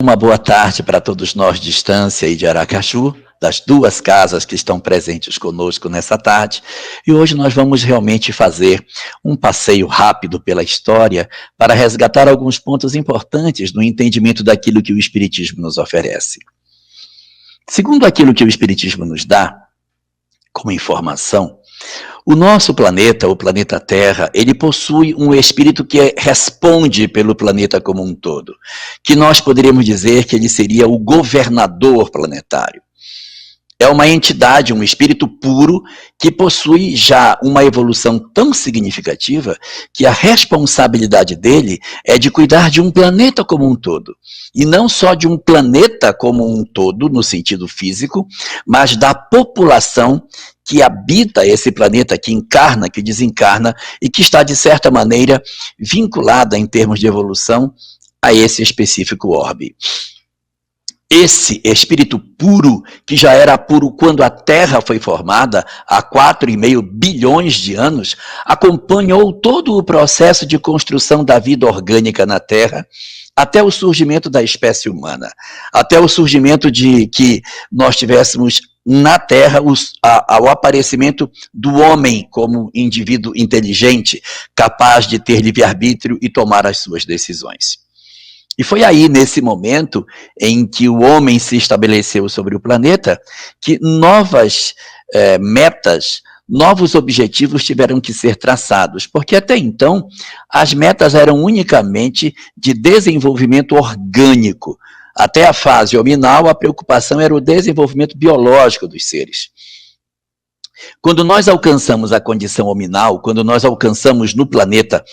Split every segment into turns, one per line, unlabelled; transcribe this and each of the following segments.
Uma boa tarde para todos nós de Estância e de Aracaju, das duas casas que estão presentes conosco nessa tarde. E hoje nós vamos realmente fazer um passeio rápido pela história para resgatar alguns pontos importantes no entendimento daquilo que o Espiritismo nos oferece. Segundo aquilo que o Espiritismo nos dá como informação, o nosso planeta, o planeta Terra, ele possui um espírito que responde pelo planeta como um todo, que nós poderíamos dizer que ele seria o governador planetário. É uma entidade, um espírito puro, que possui já uma evolução tão significativa que a responsabilidade dele é de cuidar de um planeta como um todo. E não só de um planeta como um todo, no sentido físico, mas da população que habita esse planeta, que encarna, que desencarna e que está, de certa maneira, vinculada em termos de evolução a esse específico orbe. Esse espírito puro, que já era puro quando a Terra foi formada, há 4,5 bilhões de anos, acompanhou todo o processo de construção da vida orgânica na Terra, até o surgimento da espécie humana, até o surgimento de que nós tivéssemos na Terra o aparecimento do homem como indivíduo inteligente, capaz de ter livre-arbítrio e tomar as suas decisões. E foi aí, nesse momento, em que o homem se estabeleceu sobre o planeta, que novas metas, novos objetivos tiveram que ser traçados, porque até então as metas eram unicamente de desenvolvimento orgânico. Até a fase hominal, a preocupação era o desenvolvimento biológico dos seres. Quando nós alcançamos a condição hominal, quando nós alcançamos no planeta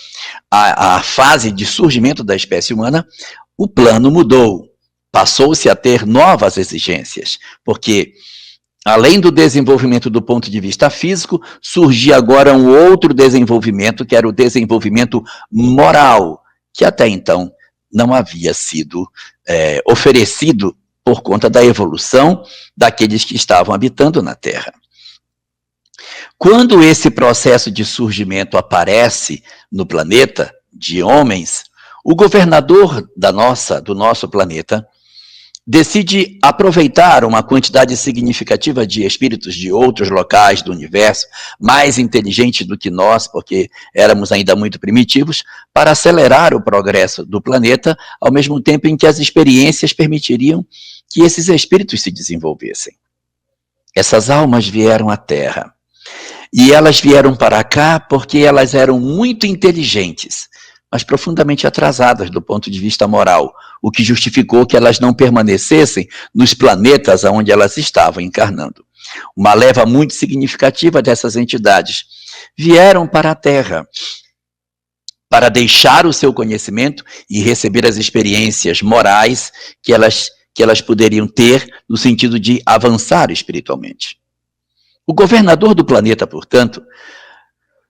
a fase de surgimento da espécie humana, o plano mudou, passou-se a ter novas exigências, porque além do desenvolvimento do ponto de vista físico, surgia agora um outro desenvolvimento, que era o desenvolvimento moral, que até então não havia sido oferecido por conta da evolução daqueles que estavam habitando na Terra. Quando esse processo de surgimento aparece no planeta, de homens, o governador do nosso planeta decide aproveitar uma quantidade significativa de espíritos de outros locais do universo, mais inteligentes do que nós, porque éramos ainda muito primitivos, para acelerar o progresso do planeta, ao mesmo tempo em que as experiências permitiriam que esses espíritos se desenvolvessem. Essas almas vieram à Terra. E elas vieram para cá porque elas eram muito inteligentes, mas profundamente atrasadas do ponto de vista moral, o que justificou que elas não permanecessem nos planetas onde elas estavam encarnando. Uma leva muito significativa dessas entidades vieram para a Terra para deixar o seu conhecimento e receber as experiências morais que elas poderiam ter no sentido de avançar espiritualmente. O governador do planeta, portanto,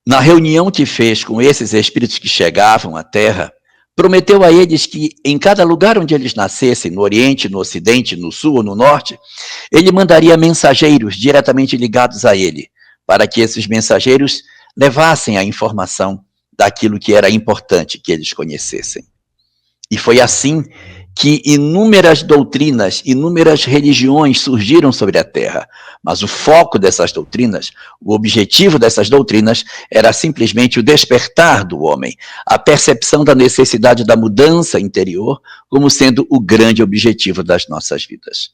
na reunião que fez com esses espíritos que chegavam à Terra, prometeu a eles que em cada lugar onde eles nascessem, no Oriente, no Ocidente, no Sul ou no Norte, ele mandaria mensageiros diretamente ligados a ele, para que esses mensageiros levassem a informação daquilo que era importante que eles conhecessem. E foi assim que inúmeras doutrinas, inúmeras religiões surgiram sobre a Terra. Mas o foco dessas doutrinas, o objetivo dessas doutrinas era simplesmente o despertar do homem, a percepção da necessidade da mudança interior como sendo o grande objetivo das nossas vidas.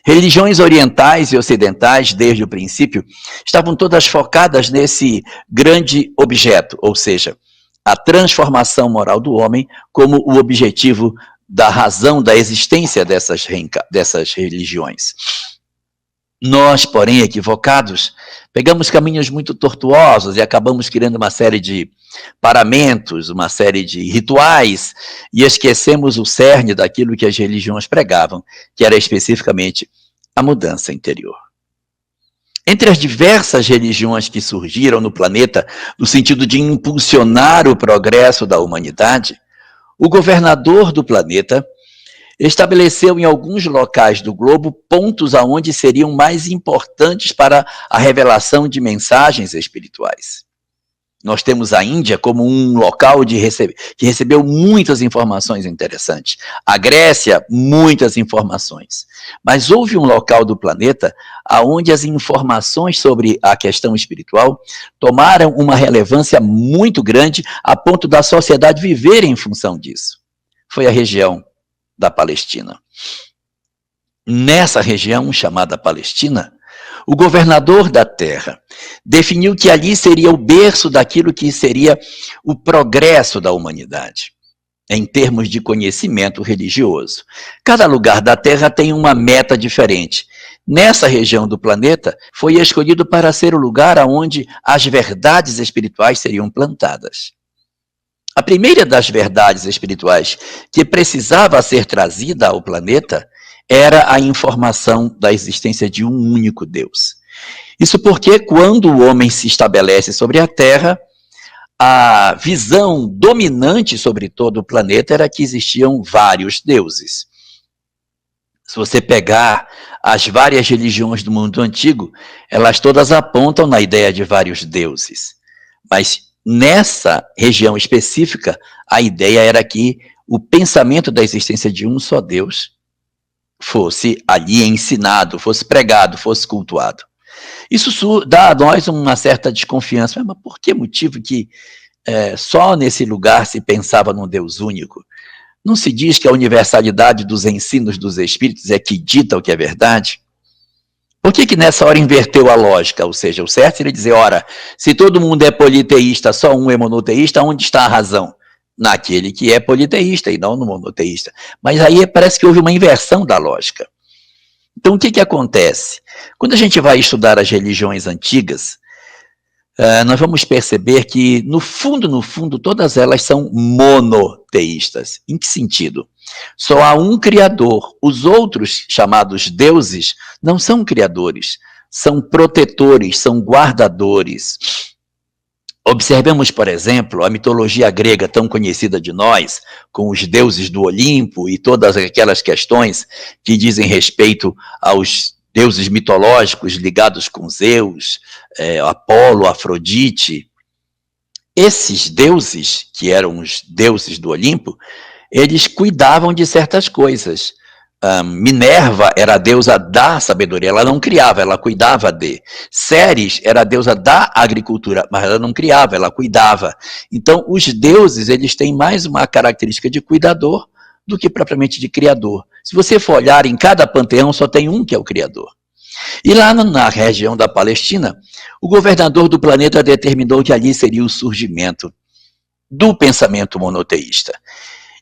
Religiões orientais e ocidentais, desde o princípio, estavam todas focadas nesse grande objeto, ou seja, a transformação moral do homem como o objetivo da razão da existência dessas religiões. Nós, porém, equivocados, pegamos caminhos muito tortuosos e acabamos criando uma série de paramentos, uma série de rituais, e esquecemos o cerne daquilo que as religiões pregavam, que era especificamente a mudança interior. Entre as diversas religiões que surgiram no planeta, no sentido de impulsionar o progresso da humanidade, o governador do planeta estabeleceu em alguns locais do globo pontos aonde seriam mais importantes para a revelação de mensagens espirituais. Nós temos a Índia como um local que recebeu muitas informações interessantes. A Grécia, muitas informações. Mas houve um local do planeta onde as informações sobre a questão espiritual tomaram uma relevância muito grande a ponto da sociedade viver em função disso. Foi a região da Palestina. Nessa região chamada Palestina, o governador da terra definiu que ali seria o berço daquilo que seria o progresso da humanidade, em termos de conhecimento religioso. Cada lugar da terra tem uma meta diferente. Nessa região do planeta, foi escolhido para ser o lugar onde as verdades espirituais seriam plantadas. A primeira das verdades espirituais que precisava ser trazida ao planeta era a informação da existência de um único Deus. Isso porque quando o homem se estabelece sobre a Terra, a visão dominante sobre todo o planeta era que existiam vários deuses. Se você pegar as várias religiões do mundo antigo, elas todas apontam na ideia de vários deuses. Mas nessa região específica, a ideia era que o pensamento da existência de um só Deus fosse ali ensinado, fosse pregado, fosse cultuado. Isso dá a nós uma certa desconfiança. Mas por que motivo que só nesse lugar se pensava num Deus único? Não se diz que a universalidade dos ensinos dos espíritos é que dita o que é verdade? Por que nessa hora inverteu a lógica? Ou seja, o certo seria dizer, ora, se todo mundo é politeísta, só um é monoteísta, onde está a razão? Naquele que é politeísta e não no monoteísta. Mas aí parece que houve uma inversão da lógica. Então o que acontece? Quando a gente vai estudar as religiões antigas, nós vamos perceber que, no fundo, todas elas são monoteístas. Em que sentido? Só há um criador. Os outros, chamados deuses, não são criadores, são protetores, são guardadores. Observemos, por exemplo, a mitologia grega tão conhecida de nós, com os deuses do Olimpo e todas aquelas questões que dizem respeito aos deuses mitológicos ligados com Zeus, Apolo, Afrodite. Esses deuses, que eram os deuses do Olimpo, eles cuidavam de certas coisas. Minerva era a deusa da sabedoria, ela não criava, ela cuidava de. Ceres era a deusa da agricultura, mas ela não criava, ela cuidava. Então, os deuses, eles têm mais uma característica de cuidador do que propriamente de criador. Se você for olhar em cada panteão, só tem um que é o criador. E lá na região da Palestina, o governador do planeta determinou que ali seria o surgimento do pensamento monoteísta.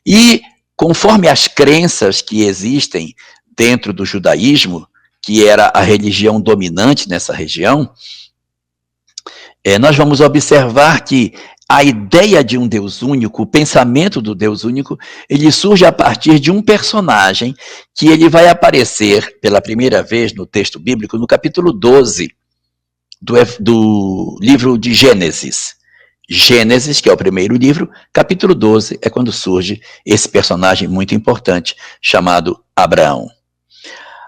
E conforme as crenças que existem dentro do judaísmo, que era a religião dominante nessa região, nós vamos observar que a ideia de um Deus único, o pensamento do Deus único, ele surge a partir de um personagem que ele vai aparecer pela primeira vez no texto bíblico, no capítulo 12 do livro de Gênesis. Gênesis, que é o primeiro livro, capítulo 12, é quando surge esse personagem muito importante, chamado Abraão.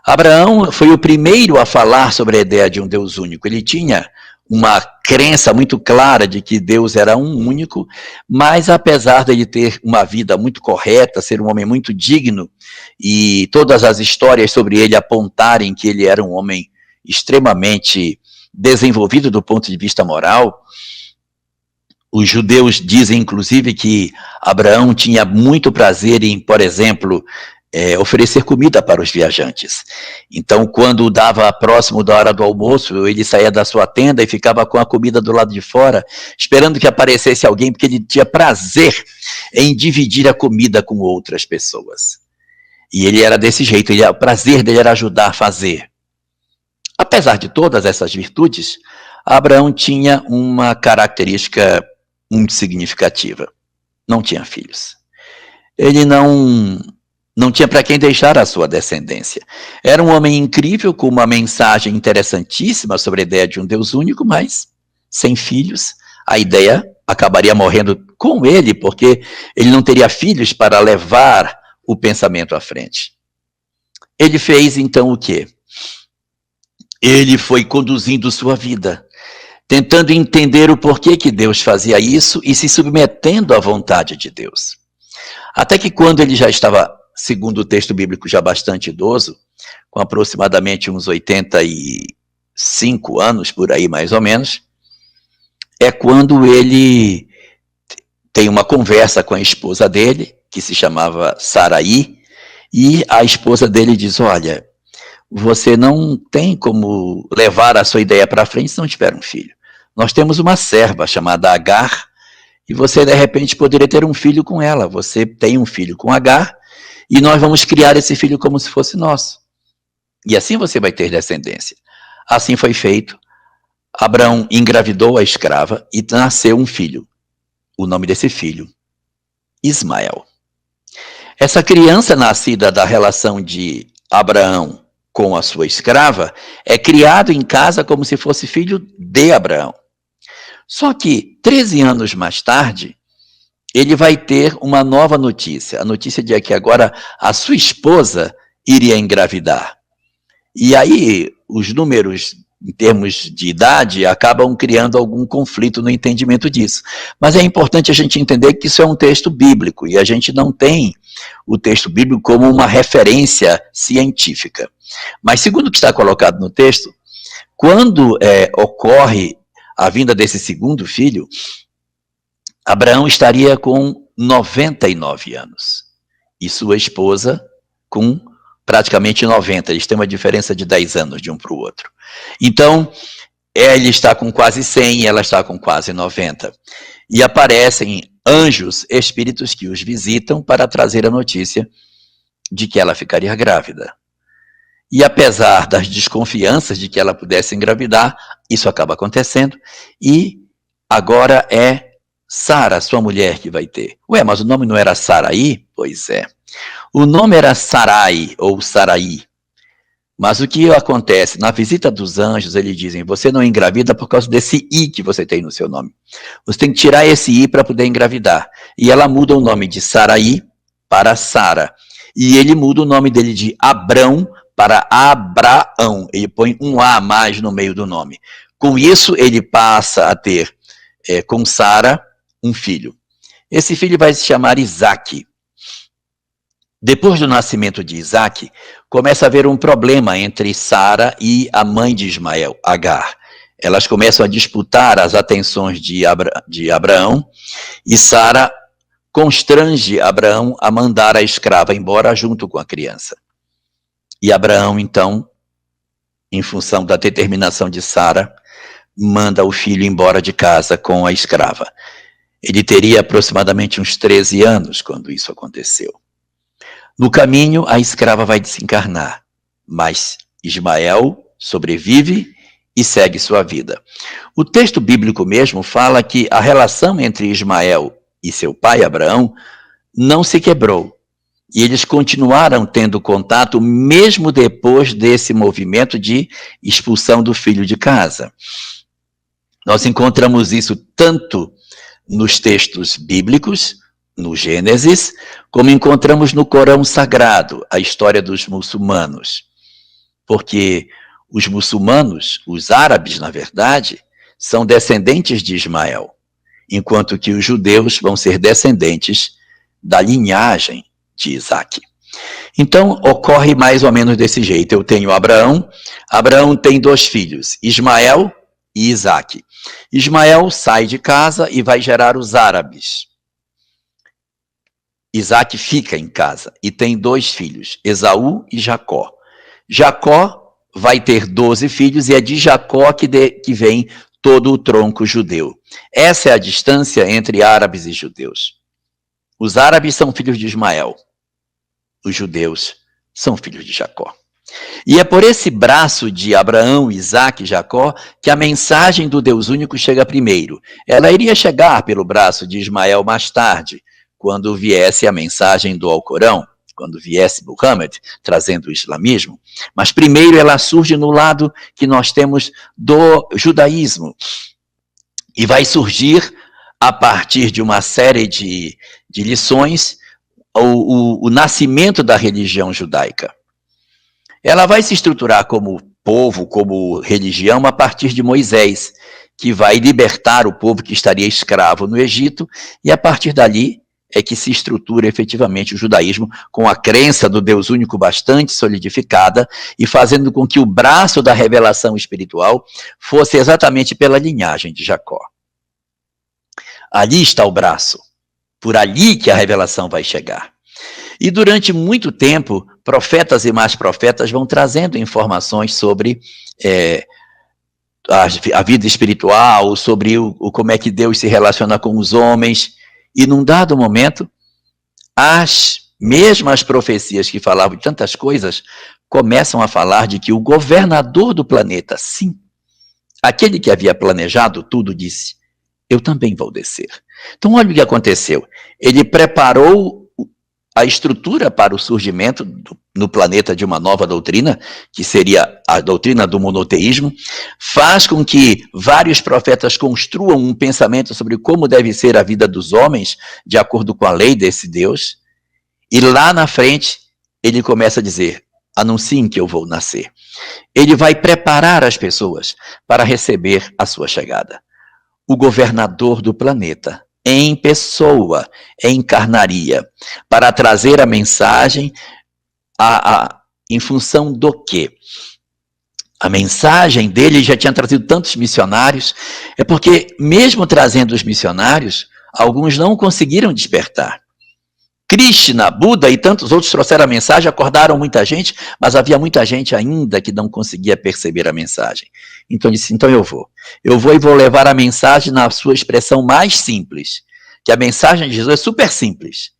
Abraão foi o primeiro a falar sobre a ideia de um Deus único. Ele tinha uma crença muito clara de que Deus era um único, mas apesar de ele ter uma vida muito correta, ser um homem muito digno, e todas as histórias sobre ele apontarem que ele era um homem extremamente desenvolvido do ponto de vista moral, os judeus dizem, inclusive, que Abraão tinha muito prazer em, por exemplo, oferecer comida para os viajantes. Então, quando dava próximo da hora do almoço, ele saía da sua tenda e ficava com a comida do lado de fora, esperando que aparecesse alguém, porque ele tinha prazer em dividir a comida com outras pessoas. E ele era desse jeito, o prazer dele era ajudar a fazer. Apesar de todas essas virtudes, Abraão tinha uma característica muito significativa. Não tinha filhos. Ele não tinha para quem deixar a sua descendência. Era um homem incrível, com uma mensagem interessantíssima sobre a ideia de um Deus único, mas sem filhos, a ideia acabaria morrendo com ele, porque ele não teria filhos para levar o pensamento à frente. Ele fez então o quê? Ele foi conduzindo sua vida. tentando entender o porquê que Deus fazia isso e se submetendo à vontade de Deus. Até que quando ele já estava, segundo o texto bíblico, já bastante idoso, com aproximadamente uns 85 anos, por aí mais ou menos, é quando ele tem uma conversa com a esposa dele, que se chamava Sarai, e a esposa dele diz, olha, você não tem como levar a sua ideia para frente se não tiver um filho. Nós temos uma serva chamada Agar, e você de repente poderia ter um filho com ela. Você tem um filho com Agar, e nós vamos criar esse filho como se fosse nosso. E assim você vai ter descendência. Assim foi feito. Abraão engravidou a escrava e nasceu um filho. O nome desse filho, Ismael. Essa criança nascida da relação de Abraão com a sua escrava é criado em casa como se fosse filho de Abraão. Só que 13 anos mais tarde, ele vai ter uma nova notícia. A notícia de que agora a sua esposa iria engravidar. E aí os números em termos de idade, acabam criando algum conflito no entendimento disso. Mas é importante a gente entender que isso é um texto bíblico, e a gente não tem o texto bíblico como uma referência científica. Mas segundo o que está colocado no texto, quando ocorre a vinda desse segundo filho, Abraão estaria com 99 anos, e sua esposa com praticamente 90, eles têm uma diferença de 10 anos de um para o outro. Então, ele está com quase 100 e ela está com quase 90. E aparecem anjos, espíritos que os visitam para trazer a notícia de que ela ficaria grávida. E apesar das desconfianças de que ela pudesse engravidar, isso acaba acontecendo, e agora é Sara, sua mulher, que vai ter. Ué, mas o nome não era Sarai? Pois é. O nome era Sarai, ou Sarai. Mas o que acontece? Na visita dos anjos, eles dizem, você não engravida por causa desse I que você tem no seu nome. Você tem que tirar esse I para poder engravidar. E ela muda o nome de Sarai para Sara. E ele muda o nome dele de Abrão para Abraão. Ele põe um A a mais no meio do nome. Com isso, ele passa a ter, com Sara, um filho. Esse filho vai se chamar Isaque. Depois do nascimento de Isaque, começa a haver um problema entre Sara e a mãe de Ismael, Agar. Elas começam a disputar as atenções de Abraão, e Sara constrange Abraão a mandar a escrava embora junto com a criança. E Abraão, então, em função da determinação de Sara, manda o filho embora de casa com a escrava. Ele teria aproximadamente uns 13 anos quando isso aconteceu. No caminho, a escrava vai desencarnar, mas Ismael sobrevive e segue sua vida. O texto bíblico mesmo fala que a relação entre Ismael e seu pai, Abraão, não se quebrou. E eles continuaram tendo contato mesmo depois desse movimento de expulsão do filho de casa. Nós encontramos isso tanto nos textos bíblicos, no Gênesis, como encontramos no Corão Sagrado, a história dos muçulmanos. Porque os muçulmanos, os árabes, na verdade, são descendentes de Ismael, enquanto que os judeus vão ser descendentes da linhagem de Isaque. Então, ocorre mais ou menos desse jeito. Eu tenho Abraão, Abraão tem 2 filhos, Ismael e Isaque. Ismael sai de casa e vai gerar os árabes. Isaque fica em casa e tem 2 filhos, Esaú e Jacó. Jacó vai ter 12 filhos e é de Jacó que vem todo o tronco judeu. Essa é a distância entre árabes e judeus. Os árabes são filhos de Ismael, os judeus são filhos de Jacó. E é por esse braço de Abraão, Isaque e Jacó que a mensagem do Deus único chega primeiro. Ela iria chegar pelo braço de Ismael mais tarde, quando viesse a mensagem do Alcorão, quando viesse Muhammad trazendo o islamismo, mas primeiro ela surge no lado que nós temos do judaísmo, e vai surgir a partir de uma série de lições, o nascimento da religião judaica. Ela vai se estruturar como povo, como religião, a partir de Moisés, que vai libertar o povo que estaria escravo no Egito, e a partir dali é que se estrutura efetivamente o judaísmo com a crença do Deus único bastante solidificada e fazendo com que o braço da revelação espiritual fosse exatamente pela linhagem de Jacó. Ali está o braço, por ali que a revelação vai chegar. E durante muito tempo, profetas e mais profetas vão trazendo informações sobre a vida espiritual, sobre como é que Deus se relaciona com os homens. E num dado momento, as mesmas profecias que falavam de tantas coisas, começam a falar de que o governador do planeta, sim, aquele que havia planejado tudo, disse: eu também vou descer. Então olha o que aconteceu. Ele preparou a estrutura para o surgimento no planeta de uma nova doutrina, que seria a doutrina do monoteísmo, faz com que vários profetas construam um pensamento sobre como deve ser a vida dos homens, de acordo com a lei desse Deus, e lá na frente ele começa a dizer: anunciem que eu vou nascer. Ele vai preparar as pessoas para receber a sua chegada. O governador do planeta, em pessoa, encarnaria para trazer a mensagem em função do quê? A mensagem dele já tinha trazido tantos missionários, é porque mesmo trazendo os missionários, alguns não conseguiram despertar. Krishna, Buda e tantos outros trouxeram a mensagem, acordaram muita gente, mas havia muita gente ainda que não conseguia perceber a mensagem. Então ele disse: então eu vou e vou levar a mensagem na sua expressão mais simples, que a mensagem de Jesus é super simples: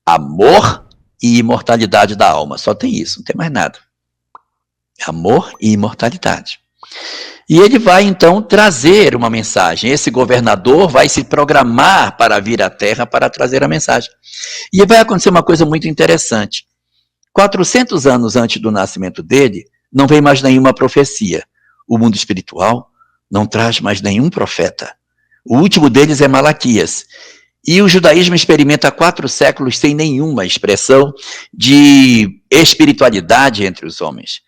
amor e imortalidade da alma. Só tem isso, não tem mais nada. Amor e imortalidade. E ele vai então trazer uma mensagem. Esse governador vai se programar para vir à Terra para trazer a mensagem. E vai acontecer uma coisa muito interessante. 400 anos antes do nascimento dele, não vem mais nenhuma profecia. O mundo espiritual não traz mais nenhum profeta. O último deles é Malaquias. E o judaísmo experimenta 4 séculos sem nenhuma expressão de espiritualidade entre os homens.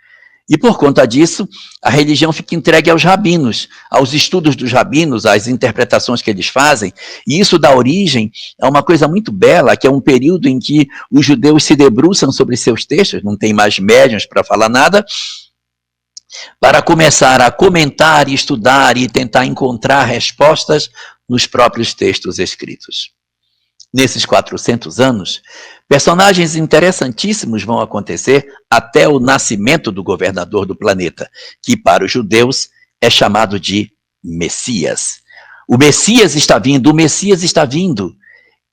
E por conta disso, a religião fica entregue aos rabinos, aos estudos dos rabinos, às interpretações que eles fazem, e isso dá origem a uma coisa muito bela, que é um período em que os judeus se debruçam sobre seus textos, não tem mais médiuns para falar nada, para começar a comentar, estudar e tentar encontrar respostas nos próprios textos escritos. Nesses 400 anos, personagens interessantíssimos vão acontecer até o nascimento do governador do planeta, que para os judeus é chamado de Messias. O Messias está vindo, o Messias está vindo.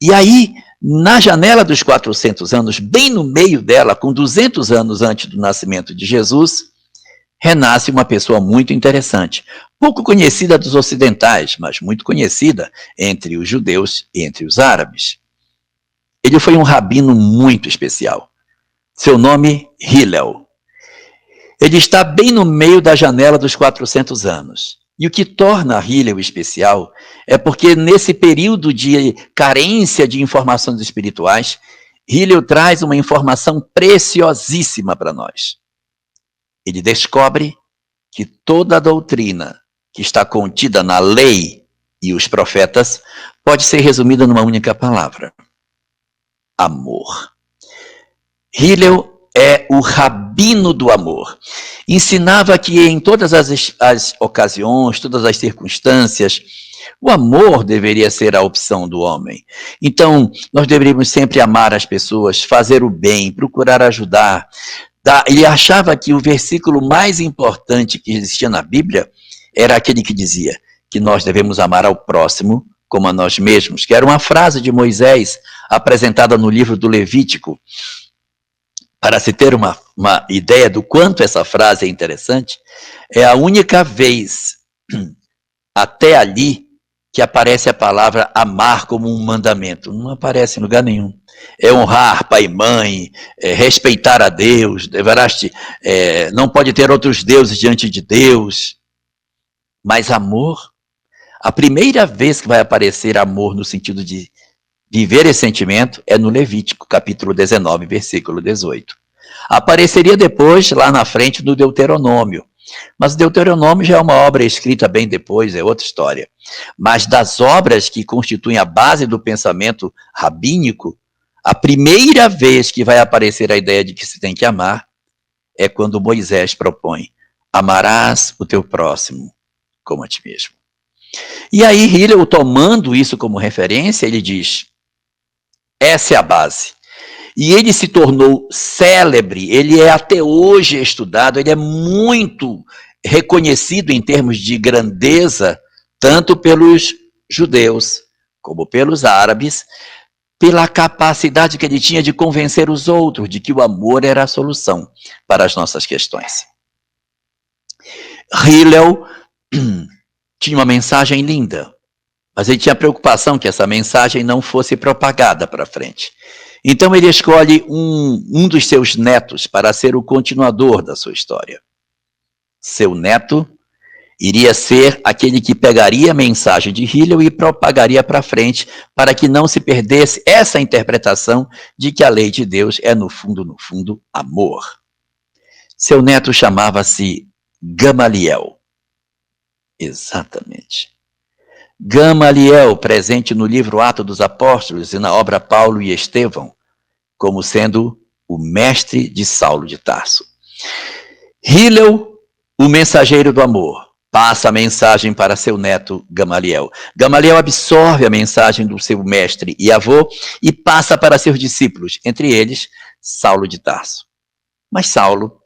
E aí, na janela dos 400 anos, bem no meio dela, com 200 anos antes do nascimento de Jesus, renasce uma pessoa muito interessante, pouco conhecida dos ocidentais, mas muito conhecida entre os judeus e entre os árabes. Ele foi um rabino muito especial. Seu nome, Hillel. Ele está bem no meio da janela dos 400 anos. E o que torna Hillel especial é porque nesse período de carência de informações espirituais, Hillel traz uma informação preciosíssima para nós. Ele descobre que toda a doutrina que está contida na lei e os profetas pode ser resumida numa única palavra: amor. Hillel é o rabino do amor. Ensinava que em todas as ocasiões, todas as circunstâncias, o amor deveria ser a opção do homem. Então, nós deveríamos sempre amar as pessoas, fazer o bem, procurar ajudar. Ele achava que o versículo mais importante que existia na Bíblia era aquele que dizia que nós devemos amar ao próximo como a nós mesmos, que era uma frase de Moisés apresentada no livro do Levítico. Para se ter uma ideia do quanto essa frase é interessante, é a única vez até ali que aparece a palavra amar como um mandamento. Não aparece em lugar nenhum. É honrar pai e mãe, respeitar a Deus, não pode ter outros deuses diante de Deus. Mas amor, a primeira vez que vai aparecer amor no sentido de viver esse sentimento é no Levítico, capítulo 19, versículo 18. Apareceria depois, lá na frente, no Deuteronômio. Mas o Deuteronômio já é uma obra escrita bem depois, é outra história. Mas das obras que constituem a base do pensamento rabínico, a primeira vez que vai aparecer a ideia de que se tem que amar é quando Moisés propõe: amarás o teu próximo como a ti mesmo. E aí Hillel, tomando isso como referência, ele diz: essa é a base. E ele se tornou célebre, ele é até hoje estudado, ele é muito reconhecido em termos de grandeza, tanto pelos judeus como pelos árabes, pela capacidade que ele tinha de convencer os outros de que o amor era a solução para as nossas questões. Hillel tinha uma mensagem linda, mas ele tinha preocupação que essa mensagem não fosse propagada para frente. Então ele escolhe um dos seus netos para ser o continuador da sua história. Seu neto iria ser aquele que pegaria a mensagem de Hillel e propagaria para frente, para que não se perdesse essa interpretação de que a lei de Deus é, no fundo, amor. Seu neto chamava-se Gamaliel. Exatamente. Gamaliel, presente no livro Atos dos Apóstolos e na obra Paulo e Estevão, como sendo o mestre de Saulo de Tarso. Hillel, o mensageiro do amor, passa a mensagem para seu neto Gamaliel. Gamaliel absorve a mensagem do seu mestre e avô e passa para seus discípulos, entre eles Saulo de Tarso. Mas Saulo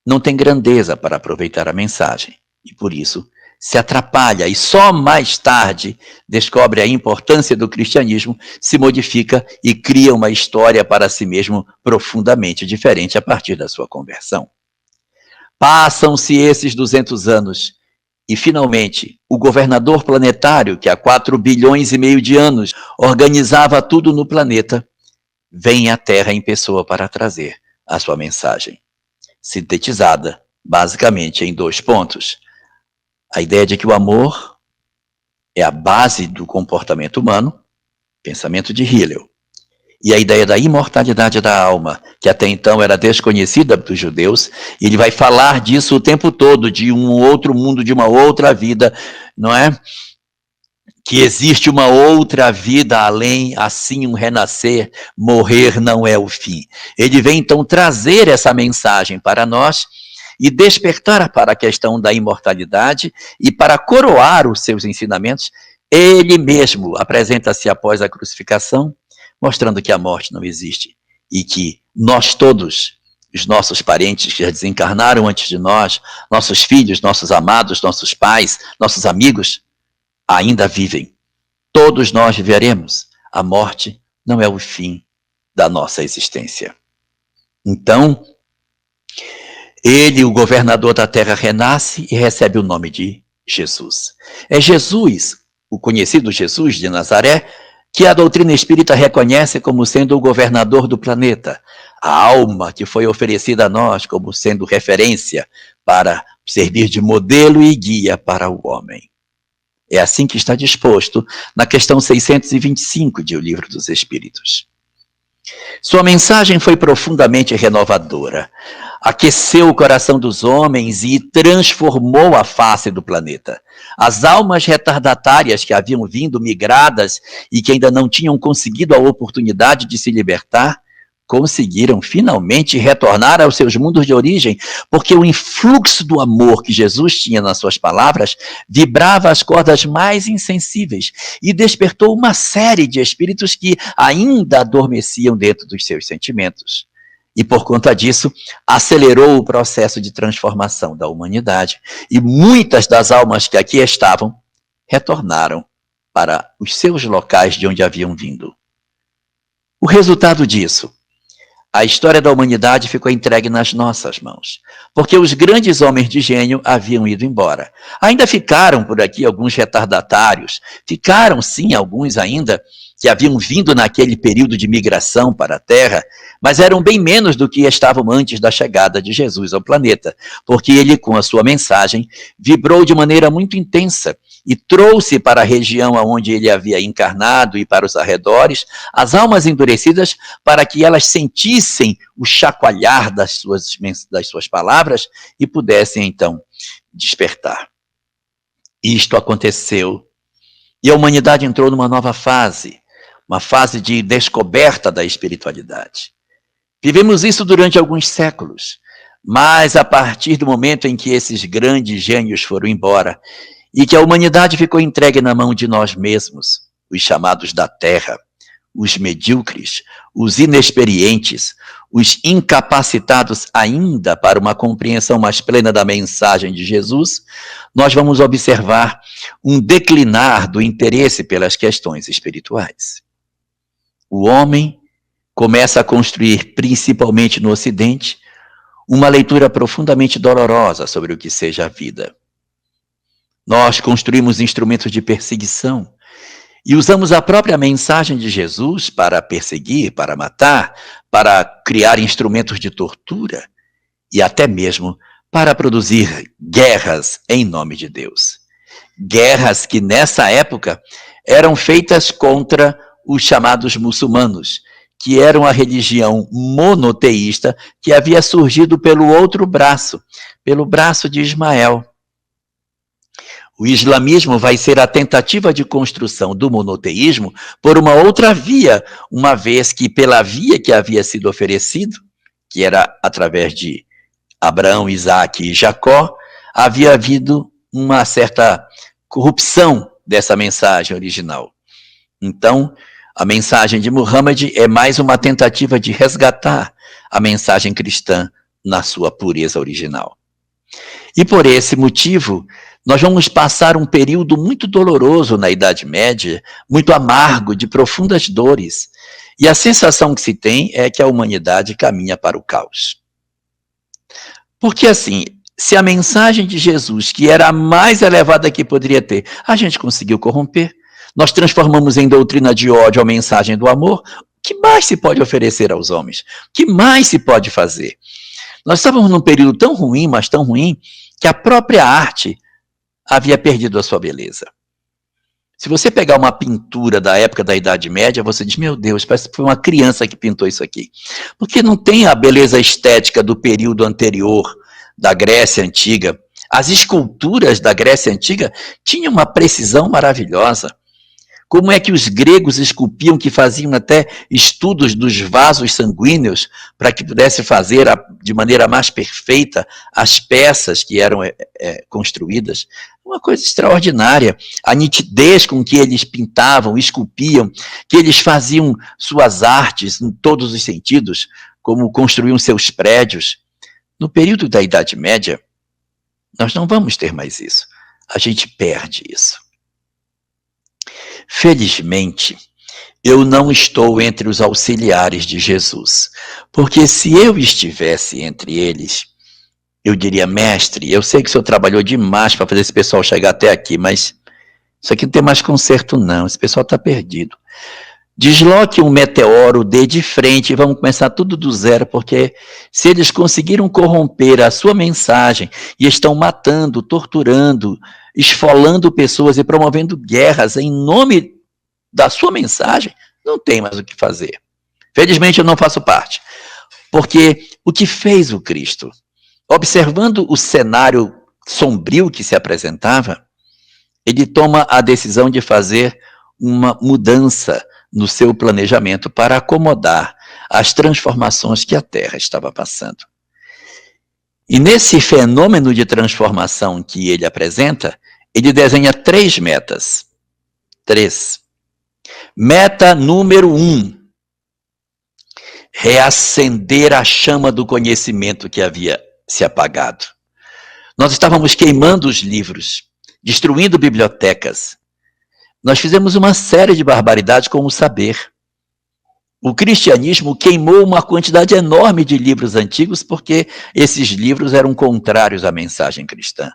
não tem grandeza para aproveitar a mensagem e por isso se atrapalha e só mais tarde descobre a importância do cristianismo, se modifica e cria uma história para si mesmo profundamente diferente a partir da sua conversão. Passam-se esses 200 anos e, finalmente, o governador planetário, que há 4 bilhões e meio de anos organizava tudo no planeta, vem à Terra em pessoa para trazer a sua mensagem, sintetizada basicamente em 2 pontos. A ideia de que o amor é a base do comportamento humano, pensamento de Hillel. E a ideia da imortalidade da alma, que até então era desconhecida dos judeus, e ele vai falar disso o tempo todo, de um outro mundo, de uma outra vida, não é? Que existe uma outra vida além, assim um renascer, morrer não é o fim. Ele vem então trazer essa mensagem para nós, e despertar para a questão da imortalidade, e para coroar os seus ensinamentos, ele mesmo apresenta-se após a crucificação, mostrando que a morte não existe, e que nós todos, os nossos parentes que já desencarnaram antes de nós, nossos filhos, nossos amados, nossos pais, nossos amigos, ainda vivem. Todos nós viveremos. A morte não é o fim da nossa existência. Então, ele, o governador da terra, renasce e recebe o nome de Jesus. É Jesus, o conhecido Jesus de Nazaré, que a doutrina espírita reconhece como sendo o governador do planeta, a alma que foi oferecida a nós como sendo referência para servir de modelo e guia para o homem. É assim que está disposto na questão 625 de O Livro dos Espíritos. Sua mensagem foi profundamente renovadora, aqueceu o coração dos homens e transformou a face do planeta. As almas retardatárias que haviam vindo migradas e que ainda não tinham conseguido a oportunidade de se libertar, conseguiram finalmente retornar aos seus mundos de origem, porque o influxo do amor que Jesus tinha nas suas palavras vibrava as cordas mais insensíveis e despertou uma série de espíritos que ainda adormeciam dentro dos seus sentimentos. E por conta disso, acelerou o processo de transformação da humanidade e muitas das almas que aqui estavam retornaram para os seus locais de onde haviam vindo. O resultado disso: a história da humanidade ficou entregue nas nossas mãos, porque os grandes homens de gênio haviam ido embora. Ainda ficaram por aqui alguns retardatários, ficaram sim alguns ainda que haviam vindo naquele período de migração para a Terra, mas eram bem menos do que estavam antes da chegada de Jesus ao planeta, porque ele, com a sua mensagem, vibrou de maneira muito intensa e trouxe para a região onde ele havia encarnado e para os arredores as almas endurecidas para que elas sentissem o chacoalhar das suas palavras e pudessem então despertar. Isto aconteceu e a humanidade entrou numa nova fase, uma fase de descoberta da espiritualidade. Vivemos isso durante alguns séculos, mas a partir do momento em que esses grandes gênios foram embora e que a humanidade ficou entregue na mão de nós mesmos, os chamados da terra, os medíocres, os inexperientes, os incapacitados ainda para uma compreensão mais plena da mensagem de Jesus, nós vamos observar um declinar do interesse pelas questões espirituais. O homem começa a construir, principalmente no Ocidente, uma leitura profundamente dolorosa sobre o que seja a vida. Nós construímos instrumentos de perseguição e usamos a própria mensagem de Jesus para perseguir, para matar, para criar instrumentos de tortura e até mesmo para produzir guerras em nome de Deus. Guerras que nessa época eram feitas contra os chamados muçulmanos, que eram a religião monoteísta que havia surgido pelo outro braço, pelo braço de Ismael. O islamismo vai ser a tentativa de construção do monoteísmo por uma outra via, uma vez que pela via que havia sido oferecido, que era através de Abraão, Isaac e Jacó, havia havido uma certa corrupção dessa mensagem original. Então, a mensagem de Muhammad é mais uma tentativa de resgatar a mensagem cristã na sua pureza original. E por esse motivo, nós vamos passar um período muito doloroso na Idade Média, muito amargo, de profundas dores. E a sensação que se tem é que a humanidade caminha para o caos. Porque assim, se a mensagem de Jesus, que era a mais elevada que poderia ter, a gente conseguiu corromper, nós transformamos em doutrina de ódio a mensagem do amor, o que mais se pode oferecer aos homens? O que mais se pode fazer? Nós estávamos num período tão ruim, mas tão ruim, que a própria arte havia perdido a sua beleza. Se você pegar uma pintura da época da Idade Média, você diz, meu Deus, parece que foi uma criança que pintou isso aqui. Porque não tem a beleza estética do período anterior da Grécia Antiga. As esculturas da Grécia Antiga tinham uma precisão maravilhosa. Como é que os gregos esculpiam, que faziam até estudos dos vasos sanguíneos para que pudesse fazer de maneira mais perfeita as peças que eram construídas. Uma coisa extraordinária. A nitidez com que eles pintavam, esculpiam, que eles faziam suas artes em todos os sentidos, como construíam seus prédios. No período da Idade Média, nós não vamos ter mais isso. A gente perde isso. Felizmente, eu não estou entre os auxiliares de Jesus, porque se eu estivesse entre eles, eu diria, mestre, eu sei que o senhor trabalhou demais para fazer esse pessoal chegar até aqui, mas isso aqui não tem mais conserto não, esse pessoal está perdido. Desloque um meteoro, dê de frente e vamos começar tudo do zero, porque se eles conseguiram corromper a sua mensagem e estão matando, torturando, esfolando pessoas e promovendo guerras em nome da sua mensagem, não tem mais o que fazer. Felizmente eu não faço parte, porque o que fez o Cristo, observando o cenário sombrio que se apresentava, ele toma a decisão de fazer uma mudança no seu planejamento para acomodar as transformações que a Terra estava passando. E nesse fenômeno de transformação que ele apresenta, ele desenha 3 metas. 3. Meta número 1. Reacender a chama do conhecimento que havia se apagado. Nós estávamos queimando os livros, destruindo bibliotecas. Nós fizemos uma série de barbaridades com o saber. O cristianismo queimou uma quantidade enorme de livros antigos porque esses livros eram contrários à mensagem cristã.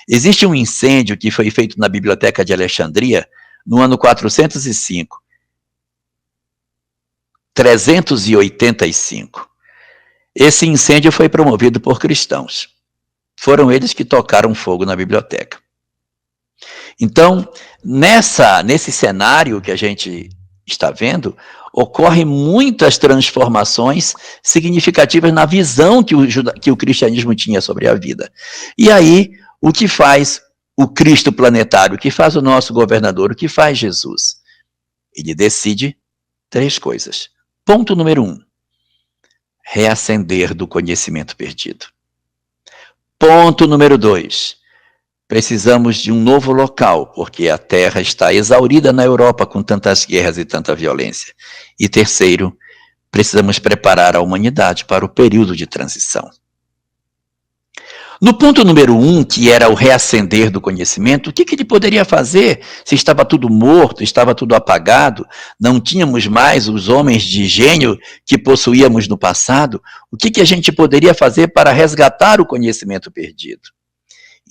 Existe um incêndio que foi feito na Biblioteca de Alexandria no ano 405. 385. Esse incêndio foi promovido por cristãos. Foram eles que tocaram fogo na biblioteca. Então, nesse cenário que a gente está vendo, ocorrem muitas transformações significativas na visão que o cristianismo tinha sobre a vida. E aí, o que faz o Cristo planetário, o que faz o nosso governador, o que faz Jesus? Ele decide 3 coisas. Ponto número 1, reacender do conhecimento perdido. Ponto número 2, precisamos de um novo local, porque a Terra está exaurida na Europa com tantas guerras e tanta violência. E terceiro, precisamos preparar a humanidade para o período de transição. No ponto número 1, que era o reacender do conhecimento, o que ele poderia fazer se estava tudo morto, estava tudo apagado, não tínhamos mais os homens de gênio que possuíamos no passado? O que a gente poderia fazer para resgatar o conhecimento perdido?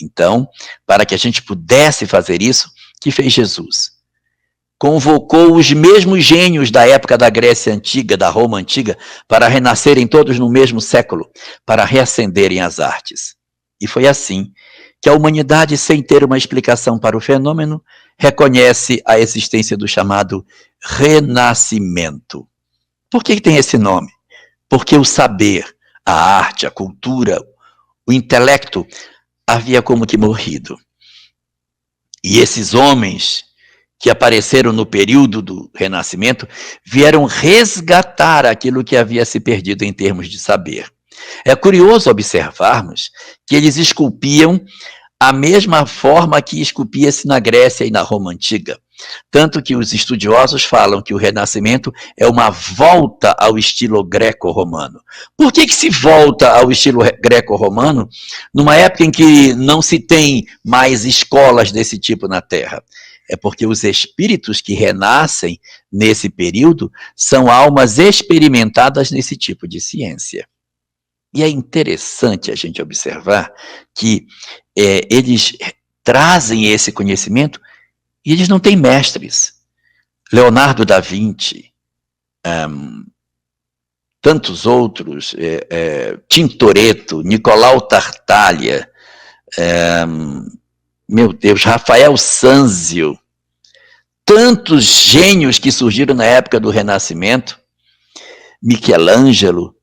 Então, para que a gente pudesse fazer isso, o que fez Jesus? Convocou os mesmos gênios da época da Grécia Antiga, da Roma Antiga, para renascerem todos no mesmo século, para reacenderem as artes. E foi assim que a humanidade, sem ter uma explicação para o fenômeno, reconhece a existência do chamado Renascimento. Por que tem esse nome? Porque o saber, a arte, a cultura, o intelecto havia como que morrido. E esses homens que apareceram no período do Renascimento vieram resgatar aquilo que havia se perdido em termos de saber. É curioso observarmos que eles esculpiam a mesma forma que esculpia-se na Grécia e na Roma Antiga. Tanto que os estudiosos falam que o Renascimento é uma volta ao estilo greco-romano. Por que se volta ao estilo greco-romano numa época em que não se tem mais escolas desse tipo na Terra? É porque os espíritos que renascem nesse período são almas experimentadas nesse tipo de ciência. E é interessante a gente observar que eles trazem esse conhecimento e eles não têm mestres. Leonardo da Vinci, tantos outros, Tintoretto, Nicolau Tartaglia, meu Deus, Rafael Sanzio, tantos gênios que surgiram na época do Renascimento, Michelangelo,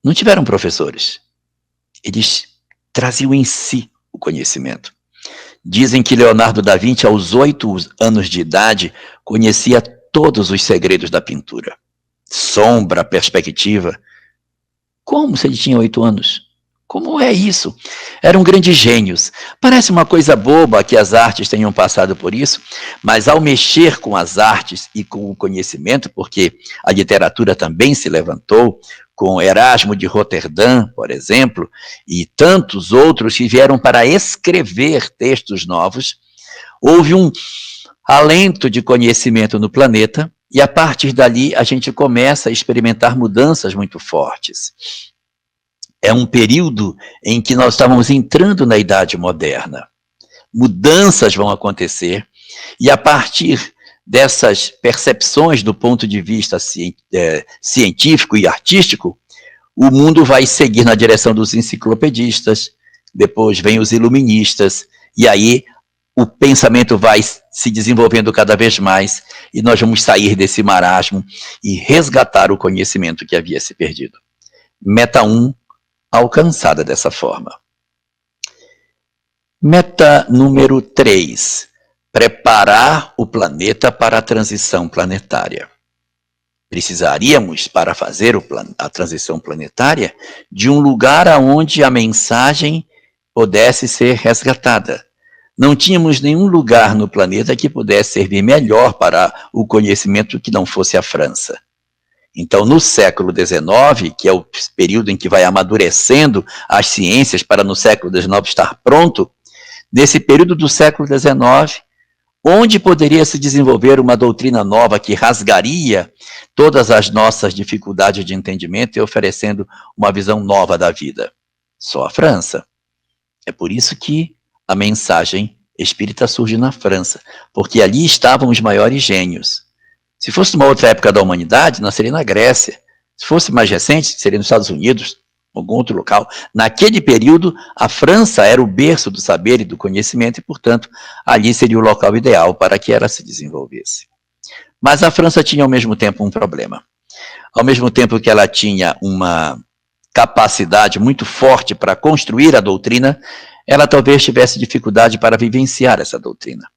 não tiveram professores. Eles traziam em si o conhecimento. Dizem que Leonardo da Vinci, aos 8 anos de idade, conhecia todos os segredos da pintura. Sombra, perspectiva. Como se ele tinha 8 anos? Como é isso? Eram grandes gênios. Parece uma coisa boba que as artes tenham passado por isso, mas ao mexer com as artes e com o conhecimento, porque a literatura também se levantou, com Erasmo de Roterdã, por exemplo, e tantos outros que vieram para escrever textos novos, houve um alento de conhecimento no planeta, e a partir dali a gente começa a experimentar mudanças muito fortes. É um período em que nós estávamos entrando na Idade Moderna. Mudanças vão acontecer, e a partir dessas percepções do ponto de vista científico e artístico, o mundo vai seguir na direção dos enciclopedistas, depois vem os iluministas, e aí o pensamento vai se desenvolvendo cada vez mais, e nós vamos sair desse marasmo e resgatar o conhecimento que havia se perdido. Meta 1, alcançada dessa forma. Meta número 3, preparar o planeta para a transição planetária. Precisaríamos, para fazer a transição planetária, de um lugar onde a mensagem pudesse ser resgatada. Não tínhamos nenhum lugar no planeta que pudesse servir melhor para o conhecimento que não fosse a França. Então, no século XIX, que é o período em que vai amadurecendo as ciências para no século XIX estar pronto, nesse período do século XIX, onde poderia se desenvolver uma doutrina nova que rasgaria todas as nossas dificuldades de entendimento e oferecendo uma visão nova da vida? Só a França. É por isso que a mensagem espírita surge na França, porque ali estavam os maiores gênios. Se fosse uma outra época da humanidade, nós seria na Grécia. Se fosse mais recente, seria nos Estados Unidos, algum outro local. Naquele período, a França era o berço do saber e do conhecimento e, portanto, ali seria o local ideal para que ela se desenvolvesse. Mas a França tinha, ao mesmo tempo, um problema. Ao mesmo tempo que ela tinha uma capacidade muito forte para construir a doutrina, ela talvez tivesse dificuldade para vivenciar essa doutrina.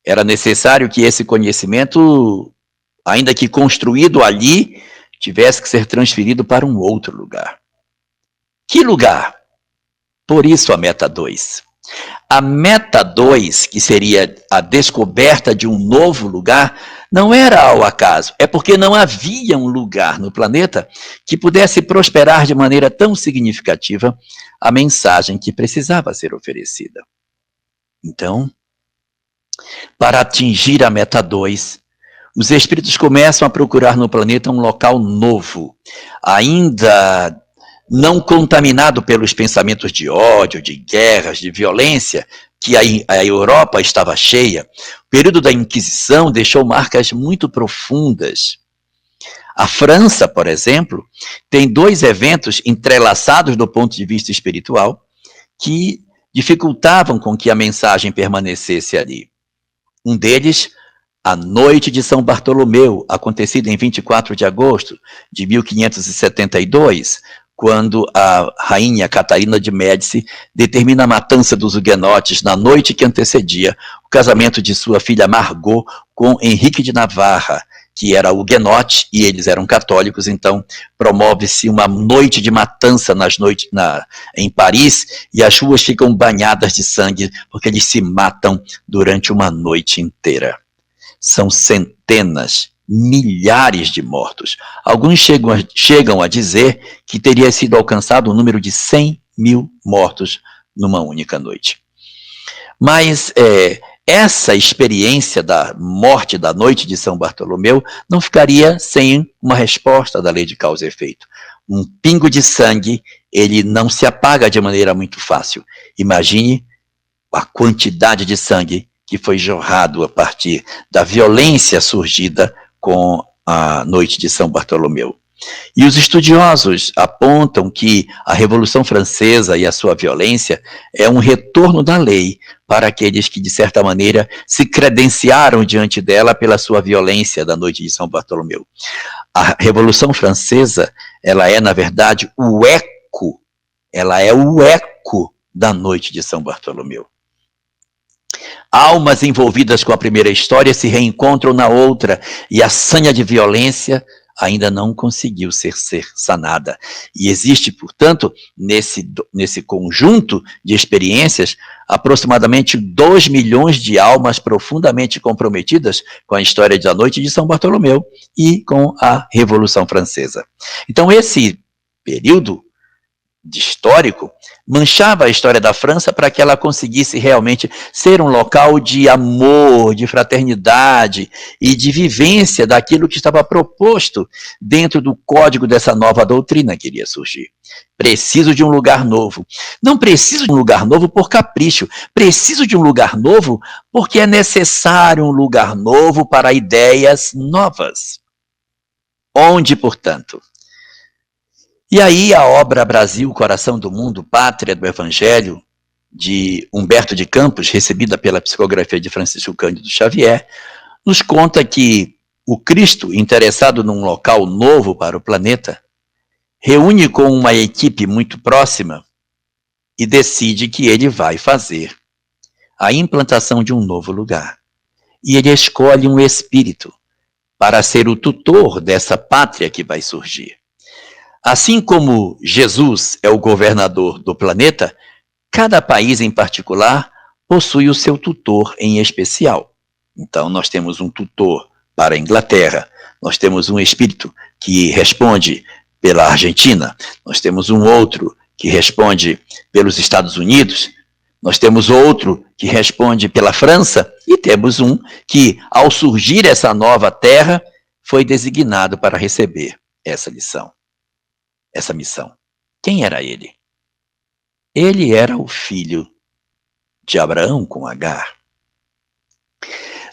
Era necessário que esse conhecimento, ainda que construído ali, tivesse que ser transferido para um outro lugar. Que lugar? Por isso a meta 2. A meta 2, que seria a descoberta de um novo lugar, não era ao acaso, é porque não havia um lugar no planeta que pudesse prosperar de maneira tão significativa a mensagem que precisava ser oferecida. Então, para atingir a meta 2, os espíritos começam a procurar no planeta um local novo, ainda não contaminado pelos pensamentos de ódio, de guerras, de violência, que a Europa estava cheia. O período da Inquisição deixou marcas muito profundas. A França, por exemplo, tem 2 eventos entrelaçados do ponto de vista espiritual que dificultavam com que a mensagem permanecesse ali. Um deles, a Noite de São Bartolomeu, acontecida em 24 de agosto de 1572, quando a rainha Catarina de Médici determina a matança dos huguenotes na noite que antecedia o casamento de sua filha Margot com Henrique de Navarra, que era huguenote e eles eram católicos. Então promove-se uma noite de matança em Paris, e as ruas ficam banhadas de sangue porque eles se matam durante uma noite inteira. São centenas, milhares de mortos. Alguns chegam a dizer que teria sido alcançado o número de 100.000 mortos numa única noite. Mas essa experiência da morte da noite de São Bartolomeu não ficaria sem uma resposta da lei de causa e efeito. Um pingo de sangue, ele não se apaga de maneira muito fácil. Imagine a quantidade de sangue que foi jorrado a partir da violência surgida com a noite de São Bartolomeu. E os estudiosos apontam que a Revolução Francesa e a sua violência é um retorno da lei para aqueles que, de certa maneira, se credenciaram diante dela pela sua violência da noite de São Bartolomeu. A Revolução Francesa, ela é, na verdade, o eco da noite de São Bartolomeu. Almas envolvidas com a primeira história se reencontram na outra, e a sanha de violência ainda não conseguiu ser sanada. E existe, portanto, nesse conjunto de experiências, aproximadamente 2 milhões de almas profundamente comprometidas com a história da noite de São Bartolomeu e com a Revolução Francesa. Então, esse período histórico manchava a história da França para que ela conseguisse realmente ser um local de amor, de fraternidade e de vivência daquilo que estava proposto dentro do código dessa nova doutrina que iria surgir. Preciso de um lugar novo. Não preciso de um lugar novo por capricho. Preciso de um lugar novo porque é necessário um lugar novo para ideias novas. Onde, portanto? E aí a obra Brasil, Coração do Mundo, Pátria do Evangelho, de Humberto de Campos, recebida pela psicografia de Francisco Cândido Xavier, nos conta que o Cristo, interessado num local novo para o planeta, reúne com uma equipe muito próxima e decide que ele vai fazer a implantação de um novo lugar. E ele escolhe um espírito para ser o tutor dessa pátria que vai surgir. Assim como Jesus é o governador do planeta, cada país em particular possui o seu tutor em especial. Então, nós temos um tutor para a Inglaterra, nós temos um espírito que responde pela Argentina, nós temos um outro que responde pelos Estados Unidos, nós temos outro que responde pela França, e temos um que, ao surgir essa nova terra, foi designado para receber essa missão. Quem era ele? Ele era o filho de Abraão com Agar.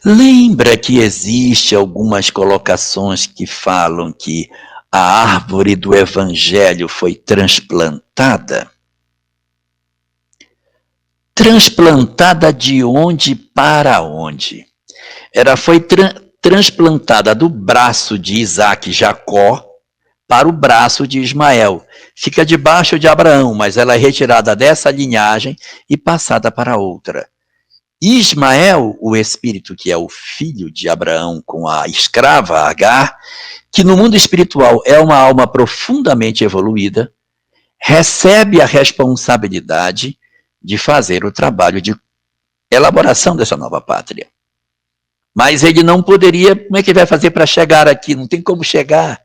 Lembra que existe algumas colocações que falam que a árvore do evangelho foi transplantada? Transplantada de onde para onde? Ela foi transplantada do braço de Isaac, Jacó, para o braço de Ismael. Fica debaixo de Abraão, mas ela é retirada dessa linhagem e passada para outra. Ismael, o espírito que é o filho de Abraão com a escrava Agar, que no mundo espiritual é uma alma profundamente evoluída, recebe a responsabilidade de fazer o trabalho de elaboração dessa nova pátria. Mas ele não poderia, como é que ele vai fazer para chegar aqui? Não tem como chegar.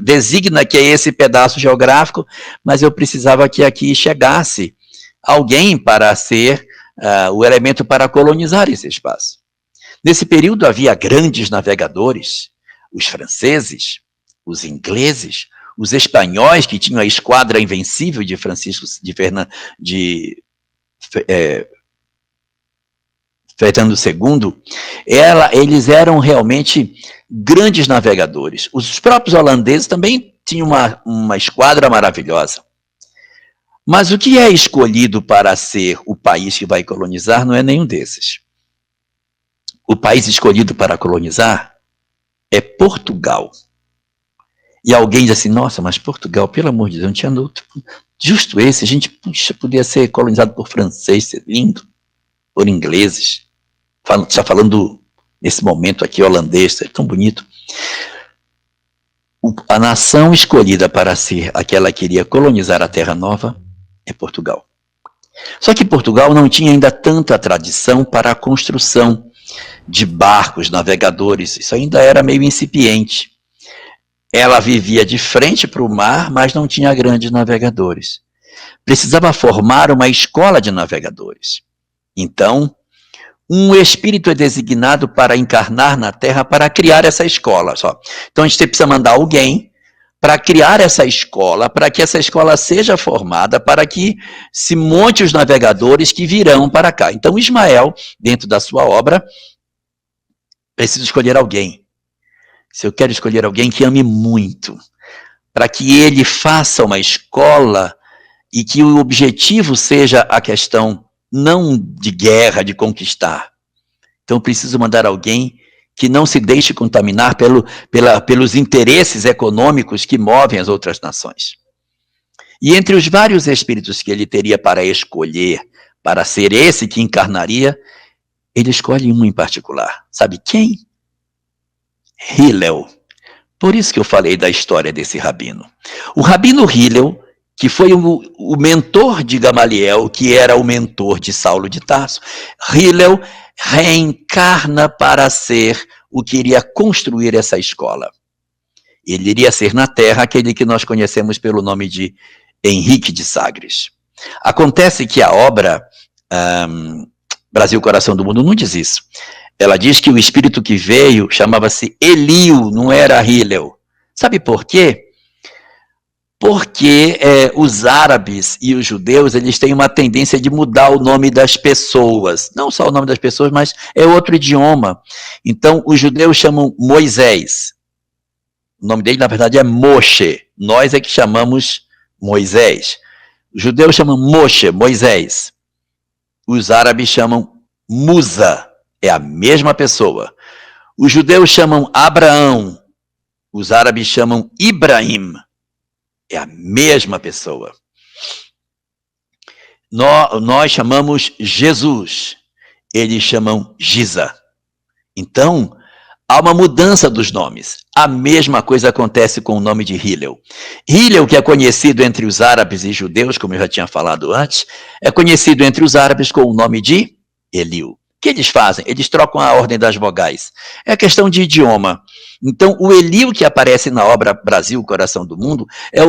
Designa que é esse pedaço geográfico, mas eu precisava que aqui chegasse alguém para ser o elemento para colonizar esse espaço. Nesse período havia grandes navegadores, os franceses, os ingleses, os espanhóis, que tinham a esquadra invencível de Francisco Fernando II, eles eram realmente grandes navegadores. Os próprios holandeses também tinham uma esquadra maravilhosa. Mas o que é escolhido para ser o país que vai colonizar não é nenhum desses. O país escolhido para colonizar é Portugal. E alguém diz assim, nossa, mas Portugal, pelo amor de Deus, não tinha outro. Justo esse, a gente podia ser colonizado por francês, lindo, por ingleses. Está falando nesse momento aqui holandês, é tão bonito. A nação escolhida para ser aquela que iria colonizar a Terra Nova é Portugal. Só que Portugal não tinha ainda tanta tradição para a construção de barcos, navegadores, isso ainda era meio incipiente. Ela vivia de frente para o mar, mas não tinha grandes navegadores. Precisava formar uma escola de navegadores. Então, um espírito é designado para encarnar na Terra para criar essa escola. Só. Então, a gente precisa mandar alguém para criar essa escola, para que essa escola seja formada, para que se monte os navegadores que virão para cá. Então, Ismael, dentro da sua obra, precisa escolher alguém. Se eu quero escolher alguém que ame muito, para que ele faça uma escola e que o objetivo seja a questão não de guerra, de conquistar. Então, preciso mandar alguém que não se deixe contaminar pelos interesses econômicos que movem as outras nações. E entre os vários espíritos que ele teria para escolher, para ser esse que encarnaria, ele escolhe um em particular. Sabe quem? Hillel. Por isso que eu falei da história desse rabino. O rabino Hillel, que foi o mentor de Gamaliel, que era o mentor de Saulo de Tarso, Hillel reencarna para ser o que iria construir essa escola. Ele iria ser na Terra aquele que nós conhecemos pelo nome de Henrique de Sagres. Acontece que a obra Brasil, Coração do Mundo não diz isso. Ela diz que o espírito que veio chamava-se Eliu, não era Hillel. Sabe por quê? Porque os árabes e os judeus, eles têm uma tendência de mudar o nome das pessoas. Não só o nome das pessoas, mas é outro idioma. Então, os judeus chamam Moisés. O nome dele, na verdade, é Moshe. Nós é que chamamos Moisés. Os judeus chamam Moshe, Moisés. Os árabes chamam Musa. É a mesma pessoa. Os judeus chamam Abraão. Os árabes chamam Ibrahim. É a mesma pessoa. Nós chamamos Jesus. Eles chamam Giza. Então, há uma mudança dos nomes. A mesma coisa acontece com o nome de Hillel. Hillel, que é conhecido entre os árabes e judeus, como eu já tinha falado antes, é conhecido entre os árabes com o nome de Eliu. O que eles fazem? Eles trocam a ordem das vogais. É questão de idioma. Então, o Eliu que aparece na obra Brasil, Coração do Mundo, é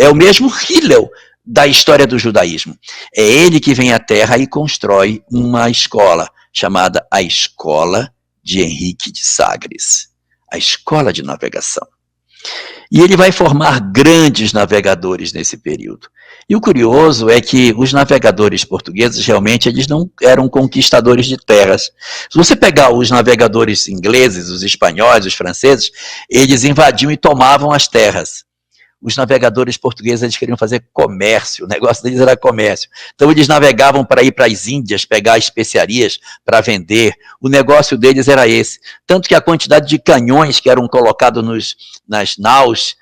o mesmo Hillel da história do judaísmo. É ele que vem à Terra e constrói uma escola, chamada a Escola de Henrique de Sagres. A Escola de Navegação. E ele vai formar grandes navegadores nesse período. E o curioso é que os navegadores portugueses, realmente, eles não eram conquistadores de terras. Se você pegar os navegadores ingleses, os espanhóis, os franceses, eles invadiam e tomavam as terras. Os navegadores portugueses, eles queriam fazer comércio, o negócio deles era comércio. Então, eles navegavam para ir para as Índias, pegar especiarias para vender. O negócio deles era esse. Tanto que a quantidade de canhões que eram colocados nas naus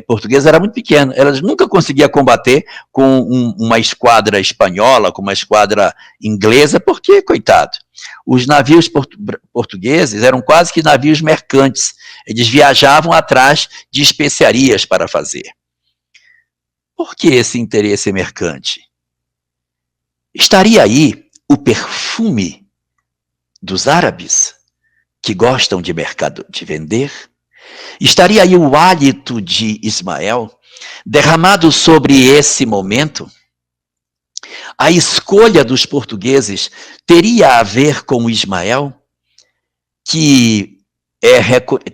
portuguesas era muito pequena. Elas nunca conseguiam combater com uma esquadra espanhola, com uma esquadra inglesa, porque, coitado, os navios portugueses eram quase que navios mercantes. Eles viajavam atrás de especiarias para fazer. Por que esse interesse mercante? Estaria aí o perfume dos árabes, que gostam de mercado, de vender? Estaria aí o hálito de Ismael, derramado sobre esse momento? A escolha dos portugueses teria a ver com Ismael, que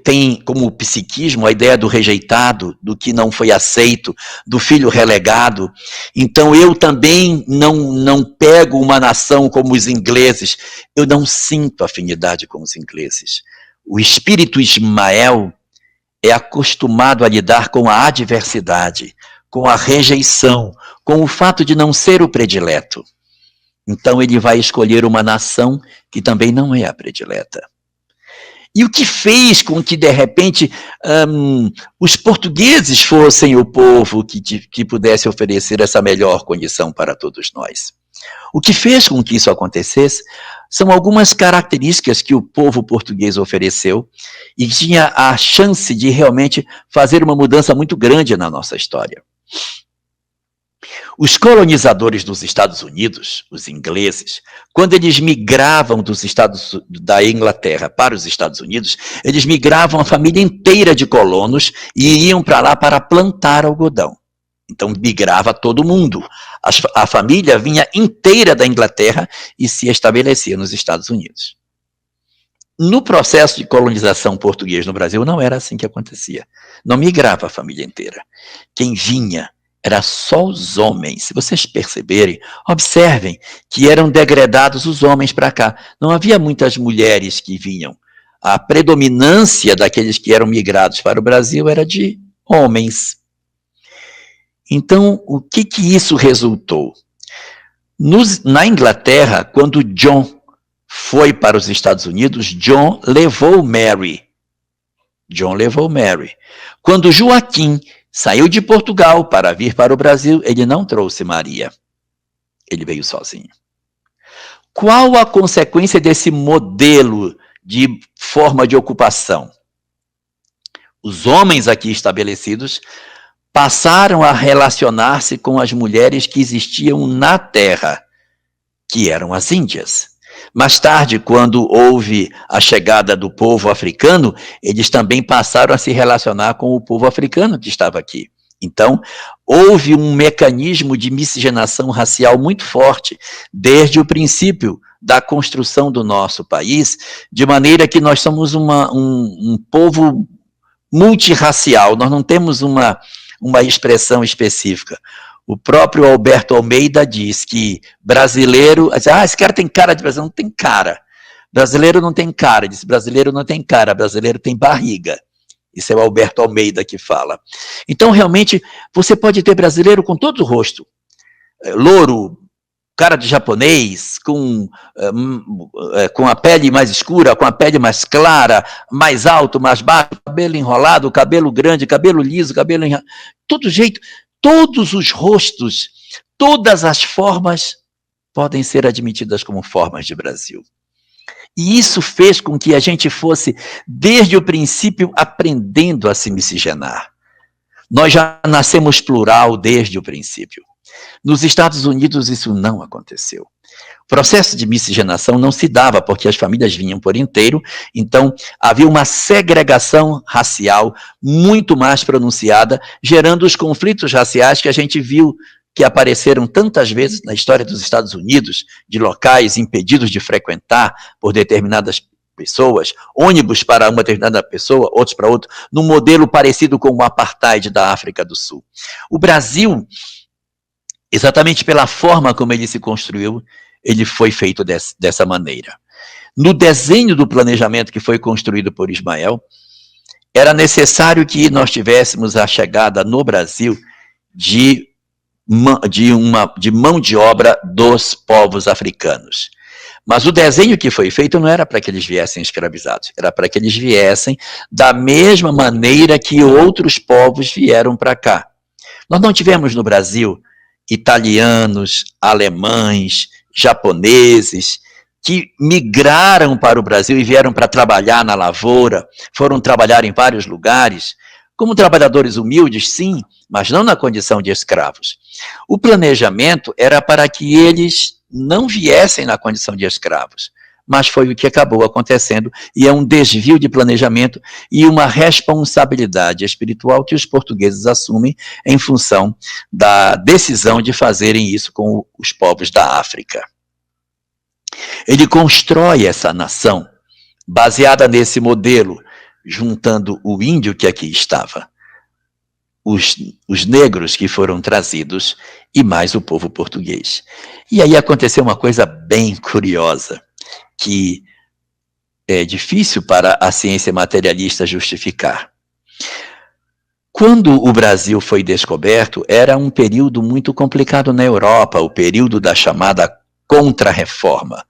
tem como psiquismo a ideia do rejeitado, do que não foi aceito, do filho relegado. Então eu também não pego uma nação como os ingleses, eu não sinto afinidade com os ingleses. O espírito Ismael é acostumado a lidar com a adversidade, com a rejeição, com o fato de não ser o predileto. Então ele vai escolher uma nação que também não é a predileta. E o que fez com que, de repente, os portugueses fossem o povo que pudesse oferecer essa melhor condição para todos nós? O que fez com que isso acontecesse são algumas características que o povo português ofereceu e tinha a chance de realmente fazer uma mudança muito grande na nossa história. Os colonizadores dos Estados Unidos, os ingleses, quando eles migravam da Inglaterra para os Estados Unidos, eles migravam a família inteira de colonos e iam para lá para plantar algodão. Então migrava todo mundo. A família vinha inteira da Inglaterra e se estabelecia nos Estados Unidos. No processo de colonização português no Brasil, não era assim que acontecia. Não migrava a família inteira. Quem vinha era só os homens. Se vocês perceberem, observem que eram degradados os homens para cá. Não havia muitas mulheres que vinham. A predominância daqueles que eram migrados para o Brasil era de homens. Então, o que isso resultou? Na Inglaterra, quando John foi para os Estados Unidos, John levou Mary. Quando Joaquim saiu de Portugal para vir para o Brasil, ele não trouxe Maria. Ele veio sozinho. Qual a consequência desse modelo de forma de ocupação? Os homens aqui estabelecidos passaram a relacionar-se com as mulheres que existiam na terra, que eram as índias. Mais tarde, quando houve a chegada do povo africano, eles também passaram a se relacionar com o povo africano que estava aqui. Então, houve um mecanismo de miscigenação racial muito forte, desde o princípio da construção do nosso país, de maneira que nós somos um povo multirracial, nós não temos uma expressão específica. O próprio Alberto Almeida diz que brasileiro... esse cara tem cara de brasileiro. Não tem cara. Brasileiro não tem cara. Diz, brasileiro não tem cara, brasileiro tem barriga. Isso é o Alberto Almeida que fala. Então, realmente, você pode ter brasileiro com todo o rosto. Louro, cara de japonês, com a pele mais escura, com a pele mais clara, mais alto, mais baixo, cabelo enrolado, cabelo grande, cabelo liso, cabelo enrolado. Todo jeito... Todos os rostos, todas as formas podem ser admitidas como formas de Brasil. E isso fez com que a gente fosse, desde o princípio, aprendendo a se miscigenar. Nós já nascemos plural desde o princípio. Nos Estados Unidos isso não aconteceu. O processo de miscigenação não se dava porque as famílias vinham por inteiro, então havia uma segregação racial muito mais pronunciada, gerando os conflitos raciais que a gente viu que apareceram tantas vezes na história dos Estados Unidos, de locais impedidos de frequentar por determinadas pessoas, ônibus para uma determinada pessoa, outros para outro, num modelo parecido com o apartheid da África do Sul. O Brasil, exatamente pela forma como ele se construiu, ele foi feito dessa maneira. No desenho do planejamento que foi construído por Ismael, era necessário que nós tivéssemos a chegada no Brasil de mão de obra dos povos africanos. Mas o desenho que foi feito não era para que eles viessem escravizados, era para que eles viessem da mesma maneira que outros povos vieram para cá. Nós não tivemos no Brasil italianos, alemães, japoneses, que migraram para o Brasil e vieram para trabalhar na lavoura, foram trabalhar em vários lugares, como trabalhadores humildes, sim, mas não na condição de escravos. O planejamento era para que eles não viessem na condição de escravos, mas foi o que acabou acontecendo, e é um desvio de planejamento e uma responsabilidade espiritual que os portugueses assumem em função da decisão de fazerem isso com os povos da África. Ele constrói essa nação baseada nesse modelo, juntando o índio que aqui estava, os negros que foram trazidos e mais o povo português. E aí aconteceu uma coisa bem curiosa, que é difícil para a ciência materialista justificar. Quando o Brasil foi descoberto, era um período muito complicado na Europa, o período da chamada Contra-Reforma.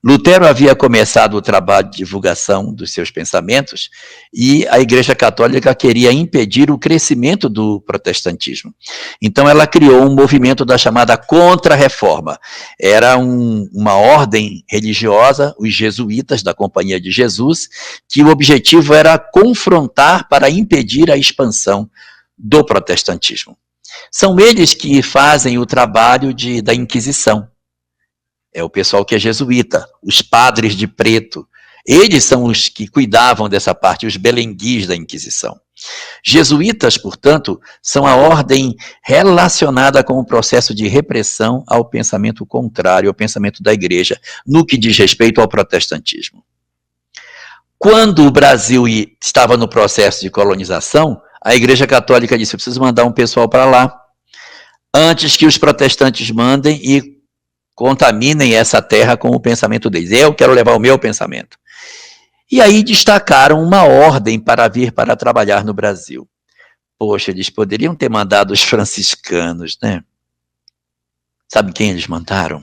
Lutero havia começado o trabalho de divulgação dos seus pensamentos e a Igreja Católica queria impedir o crescimento do protestantismo. Então ela criou um movimento da chamada Contra-Reforma. Era uma ordem religiosa, os jesuítas da Companhia de Jesus, que o objetivo era confrontar para impedir a expansão do protestantismo. São eles que fazem o trabalho da Inquisição. É o pessoal que é jesuíta, os padres de preto. Eles são os que cuidavam dessa parte, os belenguis da Inquisição. Jesuítas, portanto, são a ordem relacionada com o processo de repressão ao pensamento contrário, ao pensamento da Igreja, no que diz respeito ao protestantismo. Quando o Brasil estava no processo de colonização, a Igreja Católica disse: eu preciso mandar um pessoal para lá, antes que os protestantes mandem e contaminem essa terra com o pensamento deles. Eu quero levar o meu pensamento. E aí destacaram uma ordem para vir para trabalhar no Brasil. Poxa, eles poderiam ter mandado os franciscanos, né? Sabe quem eles mandaram?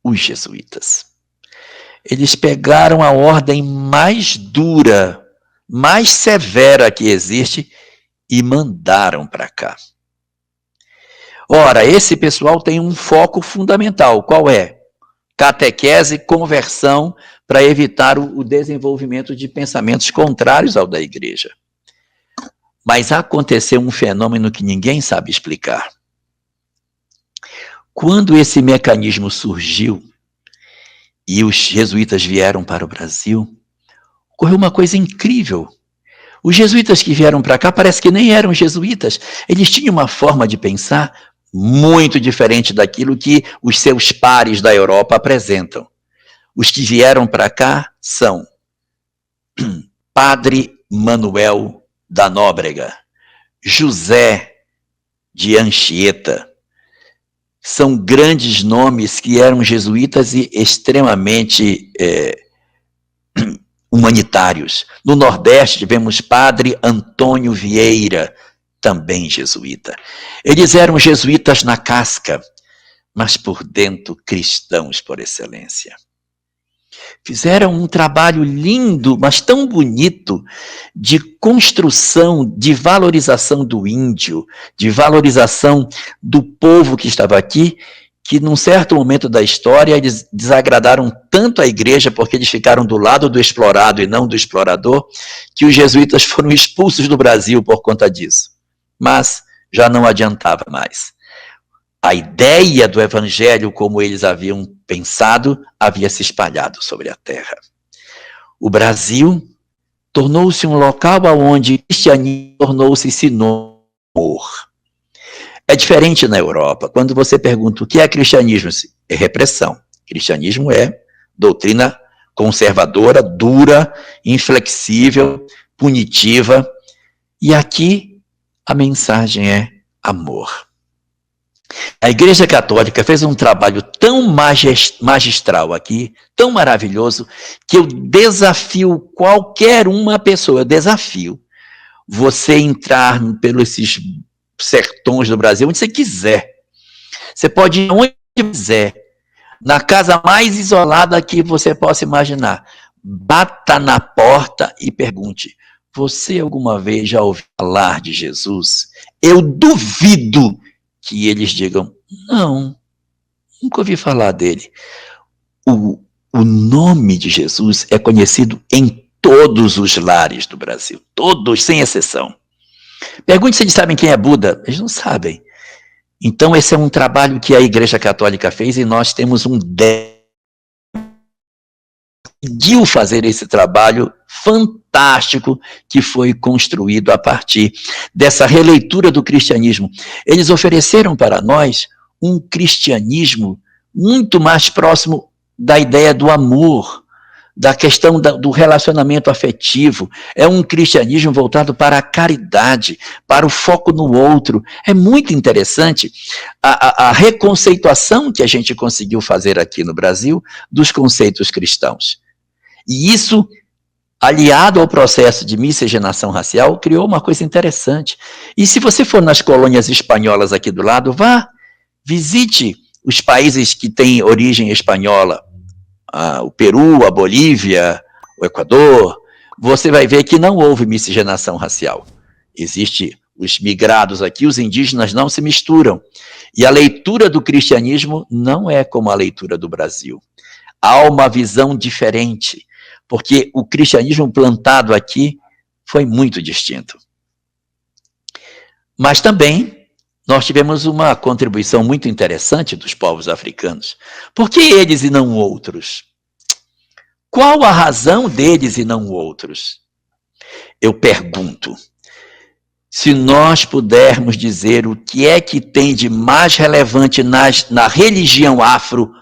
Os jesuítas. Eles pegaram a ordem mais dura, mais severa que existe e mandaram para cá. Ora, esse pessoal tem um foco fundamental. Qual é? Catequese, conversão, para evitar o desenvolvimento de pensamentos contrários ao da Igreja. Mas aconteceu um fenômeno que ninguém sabe explicar. Quando esse mecanismo surgiu e os jesuítas vieram para o Brasil, ocorreu uma coisa incrível. Os jesuítas que vieram para cá parece que nem eram jesuítas. Eles tinham uma forma de pensar muito diferente daquilo que os seus pares da Europa apresentam. Os que vieram para cá são Padre Manuel da Nóbrega, José de Anchieta. São grandes nomes que eram jesuítas e extremamente humanitários. No Nordeste tivemos Padre Antônio Vieira, também jesuíta. Eles eram jesuítas na casca, mas por dentro cristãos por excelência. Fizeram um trabalho lindo, mas tão bonito, de construção, de valorização do índio, de valorização do povo que estava aqui, que num certo momento da história eles desagradaram tanto a Igreja, porque eles ficaram do lado do explorado e não do explorador, que os jesuítas foram expulsos do Brasil por conta disso. Mas já não adiantava mais. A ideia do evangelho, como eles haviam pensado, havia se espalhado sobre a terra. O Brasil tornou-se um local onde o cristianismo tornou-se sinônimo de amor. É diferente na Europa. Quando você pergunta o que é cristianismo, é repressão. Cristianismo é doutrina conservadora, dura, inflexível, punitiva. E aqui a mensagem é amor. A Igreja Católica fez um trabalho tão magistral aqui, tão maravilhoso, que eu desafio qualquer uma pessoa, eu desafio você entrar pelos esses sertões do Brasil, onde você quiser. Você pode ir onde quiser, na casa mais isolada que você possa imaginar. Bata na porta e pergunte: você alguma vez já ouviu falar de Jesus? Eu duvido que eles digam: não, nunca ouvi falar dele. O nome de Jesus é conhecido em todos os lares do Brasil, todos, sem exceção. Pergunte se eles sabem quem é Buda. Eles não sabem. Então esse é um trabalho que a Igreja Católica fez e nós temos decidiu fazer esse trabalho fantástico que foi construído a partir dessa releitura do cristianismo. Eles ofereceram para nós um cristianismo muito mais próximo da ideia do amor, da questão do relacionamento afetivo. É um cristianismo voltado para a caridade, para o foco no outro. É muito interessante a reconceituação que a gente conseguiu fazer aqui no Brasil dos conceitos cristãos. E isso, aliado ao processo de miscigenação racial, criou uma coisa interessante. E se você for nas colônias espanholas aqui do lado, vá, visite os países que têm origem espanhola, o Peru, a Bolívia, o Equador. Você vai ver que não houve miscigenação racial. Existe os migrados aqui, os indígenas não se misturam. E a leitura do cristianismo não é como a leitura do Brasil. Há uma visão diferente, porque o cristianismo plantado aqui foi muito distinto. Mas também nós tivemos uma contribuição muito interessante dos povos africanos. Por que eles e não outros? Qual a razão deles e não outros? Eu pergunto, se nós pudermos dizer o que é que tem de mais relevante na religião afro,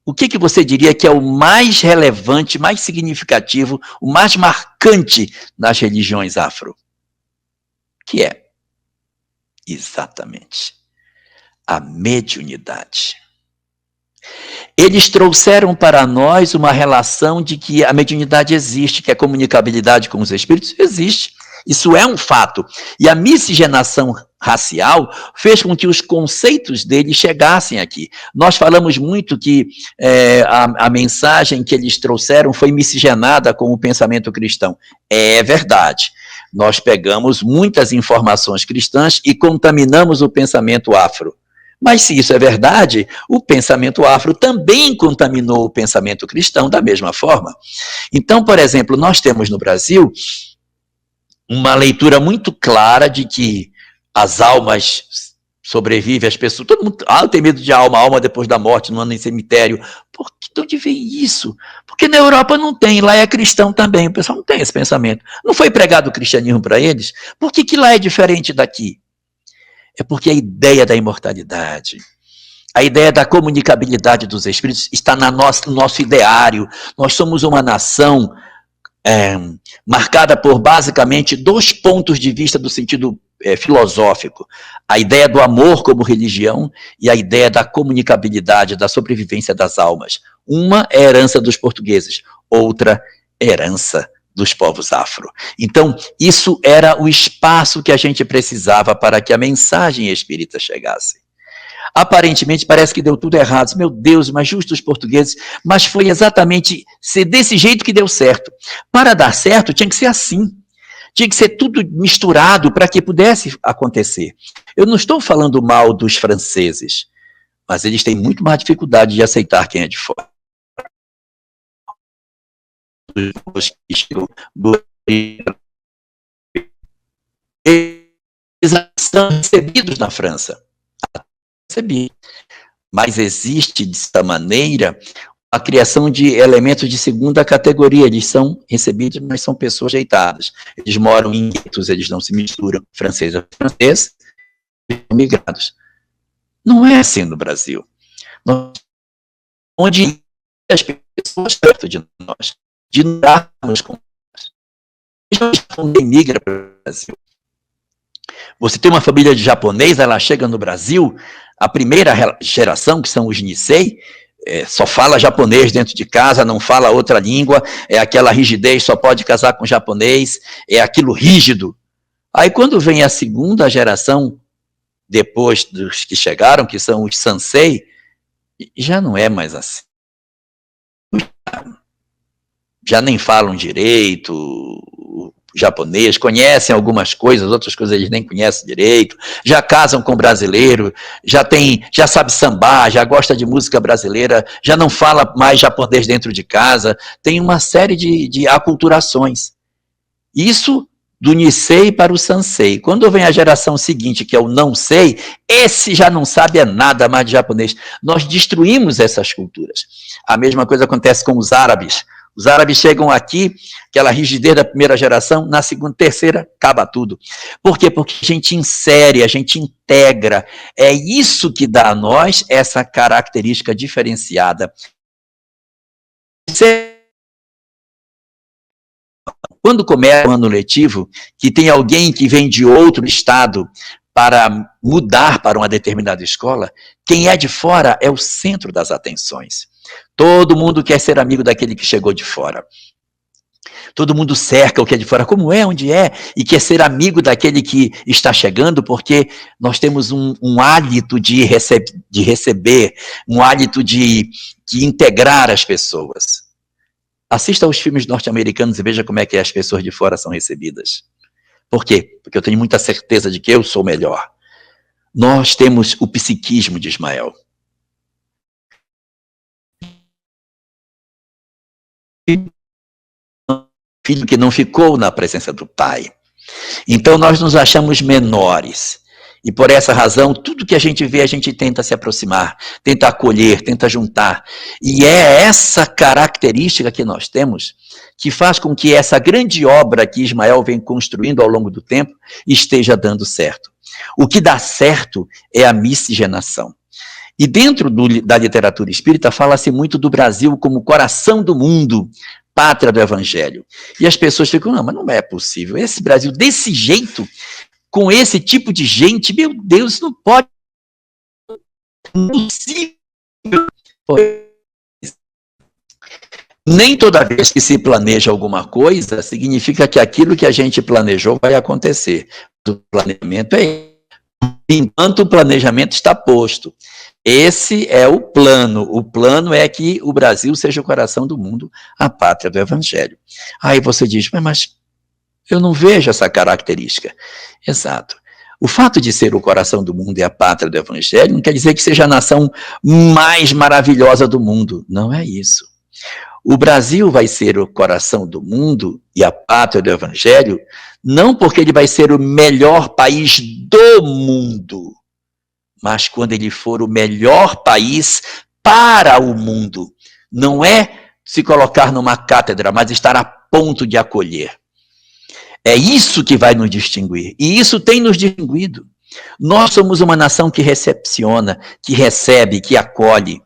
o que você diria que é o mais relevante, mais significativo, o mais marcante nas religiões afro? Que é? Exatamente. A mediunidade. Eles trouxeram para nós uma relação de que a mediunidade existe, que a comunicabilidade com os espíritos existe. Isso é um fato. E a miscigenação racial fez com que os conceitos deles chegassem aqui. Nós falamos muito que a mensagem que eles trouxeram foi miscigenada com o pensamento cristão. É verdade. Nós pegamos muitas informações cristãs e contaminamos o pensamento afro. Mas se isso é verdade, o pensamento afro também contaminou o pensamento cristão da mesma forma. Então, por exemplo, nós temos no Brasil uma leitura muito clara de que as almas sobrevivem, as pessoas, todo mundo, tem medo de alma depois da morte, não anda em cemitério. Por que de onde vem isso? Porque na Europa não tem, lá é cristão também, o pessoal não tem esse pensamento. Não foi pregado o cristianismo para eles? Por que lá é diferente daqui? É porque a ideia da imortalidade, a ideia da comunicabilidade dos espíritos está no nosso ideário. Nós somos uma nação marcada por basicamente 2 pontos de vista do sentido filosófico. A ideia do amor como religião e a ideia da comunicabilidade, da sobrevivência das almas. Uma é herança dos portugueses, outra é herança dos povos afro. Então, isso era o espaço que a gente precisava para que a mensagem espírita chegasse. Aparentemente, parece que deu tudo errado. Meu Deus, mas justo os portugueses. Mas foi exatamente ser desse jeito que deu certo. Para dar certo, tinha que ser assim. Tinha que ser tudo misturado para que pudesse acontecer. Eu não estou falando mal dos franceses, mas eles têm muito mais dificuldade de aceitar quem é de fora. Os que chegam do eles são recebidos na França. Mas existe, dessa maneira, a criação de elementos de segunda categoria. Eles são recebidos, mas são pessoas rejeitadas. Eles moram em guetos, eles não se misturam. Francês é francês, migrados. Não é assim no Brasil. Onde as pessoas perto de nós, de darmos com elas. Quando migra para o Brasil. Você tem uma família de japonês, ela chega no Brasil, a primeira geração, que são os Nisei, só fala japonês dentro de casa, não fala outra língua, é aquela rigidez, só pode casar com japonês, é aquilo rígido. Aí quando vem a segunda geração, depois dos que chegaram, que são os Sansei, já não é mais assim. Já nem falam direito o japonês, conhecem algumas coisas, outras coisas eles nem conhecem direito, já casam com brasileiro, já sabe sambar, já gosta de música brasileira, já não fala mais japonês dentro de casa, tem uma série de aculturações. Isso do Nisei para o Sansei. Quando vem a geração seguinte, que é o não sei, esse já não sabe nada mais de japonês. Nós destruímos essas culturas. A mesma coisa acontece com os árabes. Os árabes chegam aqui, aquela rigidez da primeira geração, na segunda, terceira, acaba tudo. Por quê? Porque a gente insere, a gente integra. É isso que dá a nós essa característica diferenciada. Quando começa o ano letivo, que tem alguém que vem de outro estado para mudar para uma determinada escola, quem é de fora é o centro das atenções. Todo mundo quer ser amigo daquele que chegou de fora. Todo mundo cerca o que é de fora, como é, onde é, e quer ser amigo daquele que está chegando, porque nós temos um hálito de receber, um hálito de integrar as pessoas. Assista aos filmes norte-americanos e veja como é que as pessoas de fora são recebidas. Por quê? Porque eu tenho muita certeza de que eu sou melhor. Nós temos o psiquismo de Ismael. Filho que não ficou na presença do pai. Então nós nos achamos menores. E por essa razão, tudo que a gente vê, a gente tenta se aproximar, tenta acolher, tenta juntar. E é essa característica que nós temos que faz com que essa grande obra que Ismael vem construindo ao longo do tempo esteja dando certo. O que dá certo é a miscigenação. E dentro da literatura espírita fala-se muito do Brasil como coração do mundo, pátria do evangelho. E as pessoas ficam, não, mas não é possível. Esse Brasil desse jeito, com esse tipo de gente, meu Deus, não pode. Não é possível. Nem toda vez que se planeja alguma coisa, significa que aquilo que a gente planejou vai acontecer. O planejamento é enquanto o planejamento está posto. Esse é o plano. O plano é que o Brasil seja o coração do mundo, a pátria do evangelho. Aí você diz, mas eu não vejo essa característica. Exato. O fato de ser o coração do mundo e a pátria do evangelho não quer dizer que seja a nação mais maravilhosa do mundo. Não é isso. O Brasil vai ser o coração do mundo e a pátria do evangelho, não porque ele vai ser o melhor país do mundo, mas quando ele for o melhor país para o mundo. Não é se colocar numa cátedra, mas estar a ponto de acolher. É isso que vai nos distinguir. E isso tem nos distinguido. Nós somos uma nação que recepciona, que recebe, que acolhe.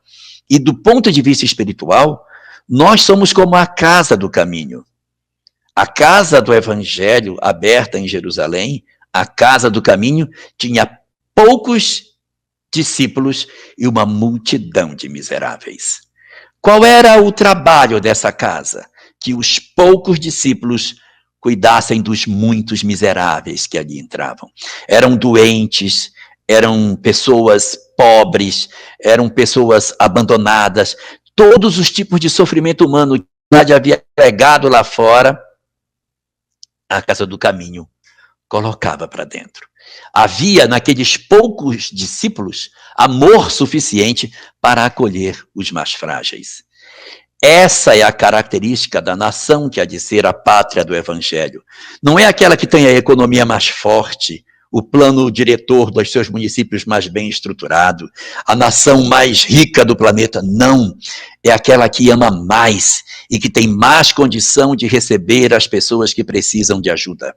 E do ponto de vista espiritual, nós somos como a casa do caminho. A casa do evangelho aberta em Jerusalém, a casa do caminho, tinha poucos discípulos e uma multidão de miseráveis. Qual era o trabalho dessa casa? Que os poucos discípulos cuidassem dos muitos miseráveis que ali entravam. Eram doentes, eram pessoas pobres, eram pessoas abandonadas, todos os tipos de sofrimento humano que havia pregado lá fora, a casa do caminho colocava para dentro. Havia naqueles poucos discípulos amor suficiente para acolher os mais frágeis. Essa é a característica da nação que há de ser a pátria do evangelho. Não é aquela que tem a economia mais forte, o plano diretor dos seus municípios mais bem estruturado, a nação mais rica do planeta. Não, é aquela que ama mais e que tem mais condição de receber as pessoas que precisam de ajuda.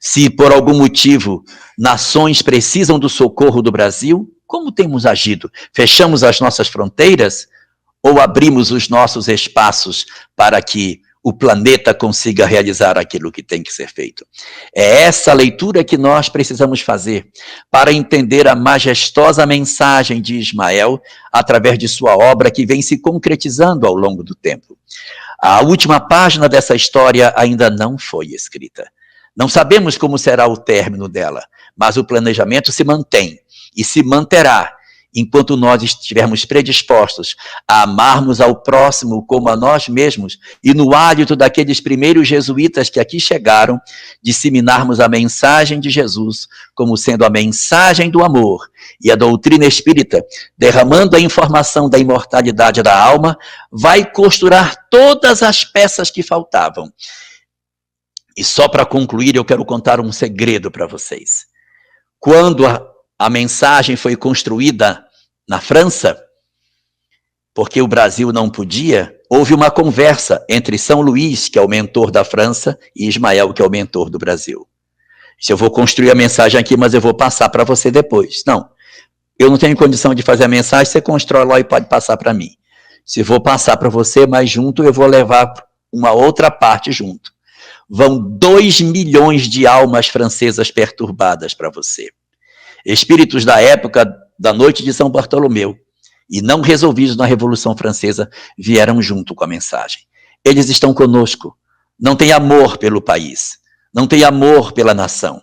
Se por algum motivo nações precisam do socorro do Brasil, como temos agido? Fechamos as nossas fronteiras? ou abrimos os nossos espaços para que o planeta consiga realizar aquilo que tem que ser feito? É essa leitura que nós precisamos fazer para entender a majestosa mensagem de Ismael através de sua obra que vem se concretizando ao longo do tempo. A última página dessa história ainda não foi escrita. Não sabemos como será o término dela, mas o planejamento se mantém e se manterá enquanto nós estivermos predispostos a amarmos ao próximo como a nós mesmos e no hálito daqueles primeiros jesuítas que aqui chegaram, disseminarmos a mensagem de Jesus como sendo a mensagem do amor e a doutrina espírita, derramando a informação da imortalidade da alma, vai costurar todas as peças que faltavam. E só para concluir, eu quero contar um segredo para vocês. Quando a mensagem foi construída na França, porque o Brasil não podia, houve uma conversa entre São Luís, que é o mentor da França, e Ismael, que é o mentor do Brasil. Se eu vou construir a mensagem aqui, mas eu vou passar para você depois. Não, eu não tenho condição de fazer a mensagem, você constrói lá e pode passar para mim. Se vou passar para você, mas junto eu vou levar uma outra parte junto. Vão 2 milhões de almas francesas perturbadas para você. Espíritos da época da noite de São Bartolomeu, e não resolvidos na Revolução Francesa, vieram junto com a mensagem. Eles estão conosco, não têm amor pelo país, não têm amor pela nação.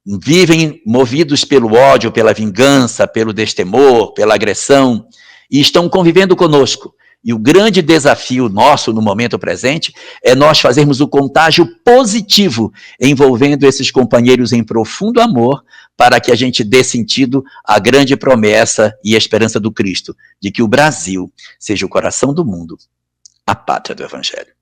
Vivem movidos pelo ódio, pela vingança, pelo destemor, pela agressão, e estão convivendo conosco. E o grande desafio nosso no momento presente é nós fazermos o contágio positivo envolvendo esses companheiros em profundo amor para que a gente dê sentido à grande promessa e esperança do Cristo de que o Brasil seja o coração do mundo, a pátria do Evangelho.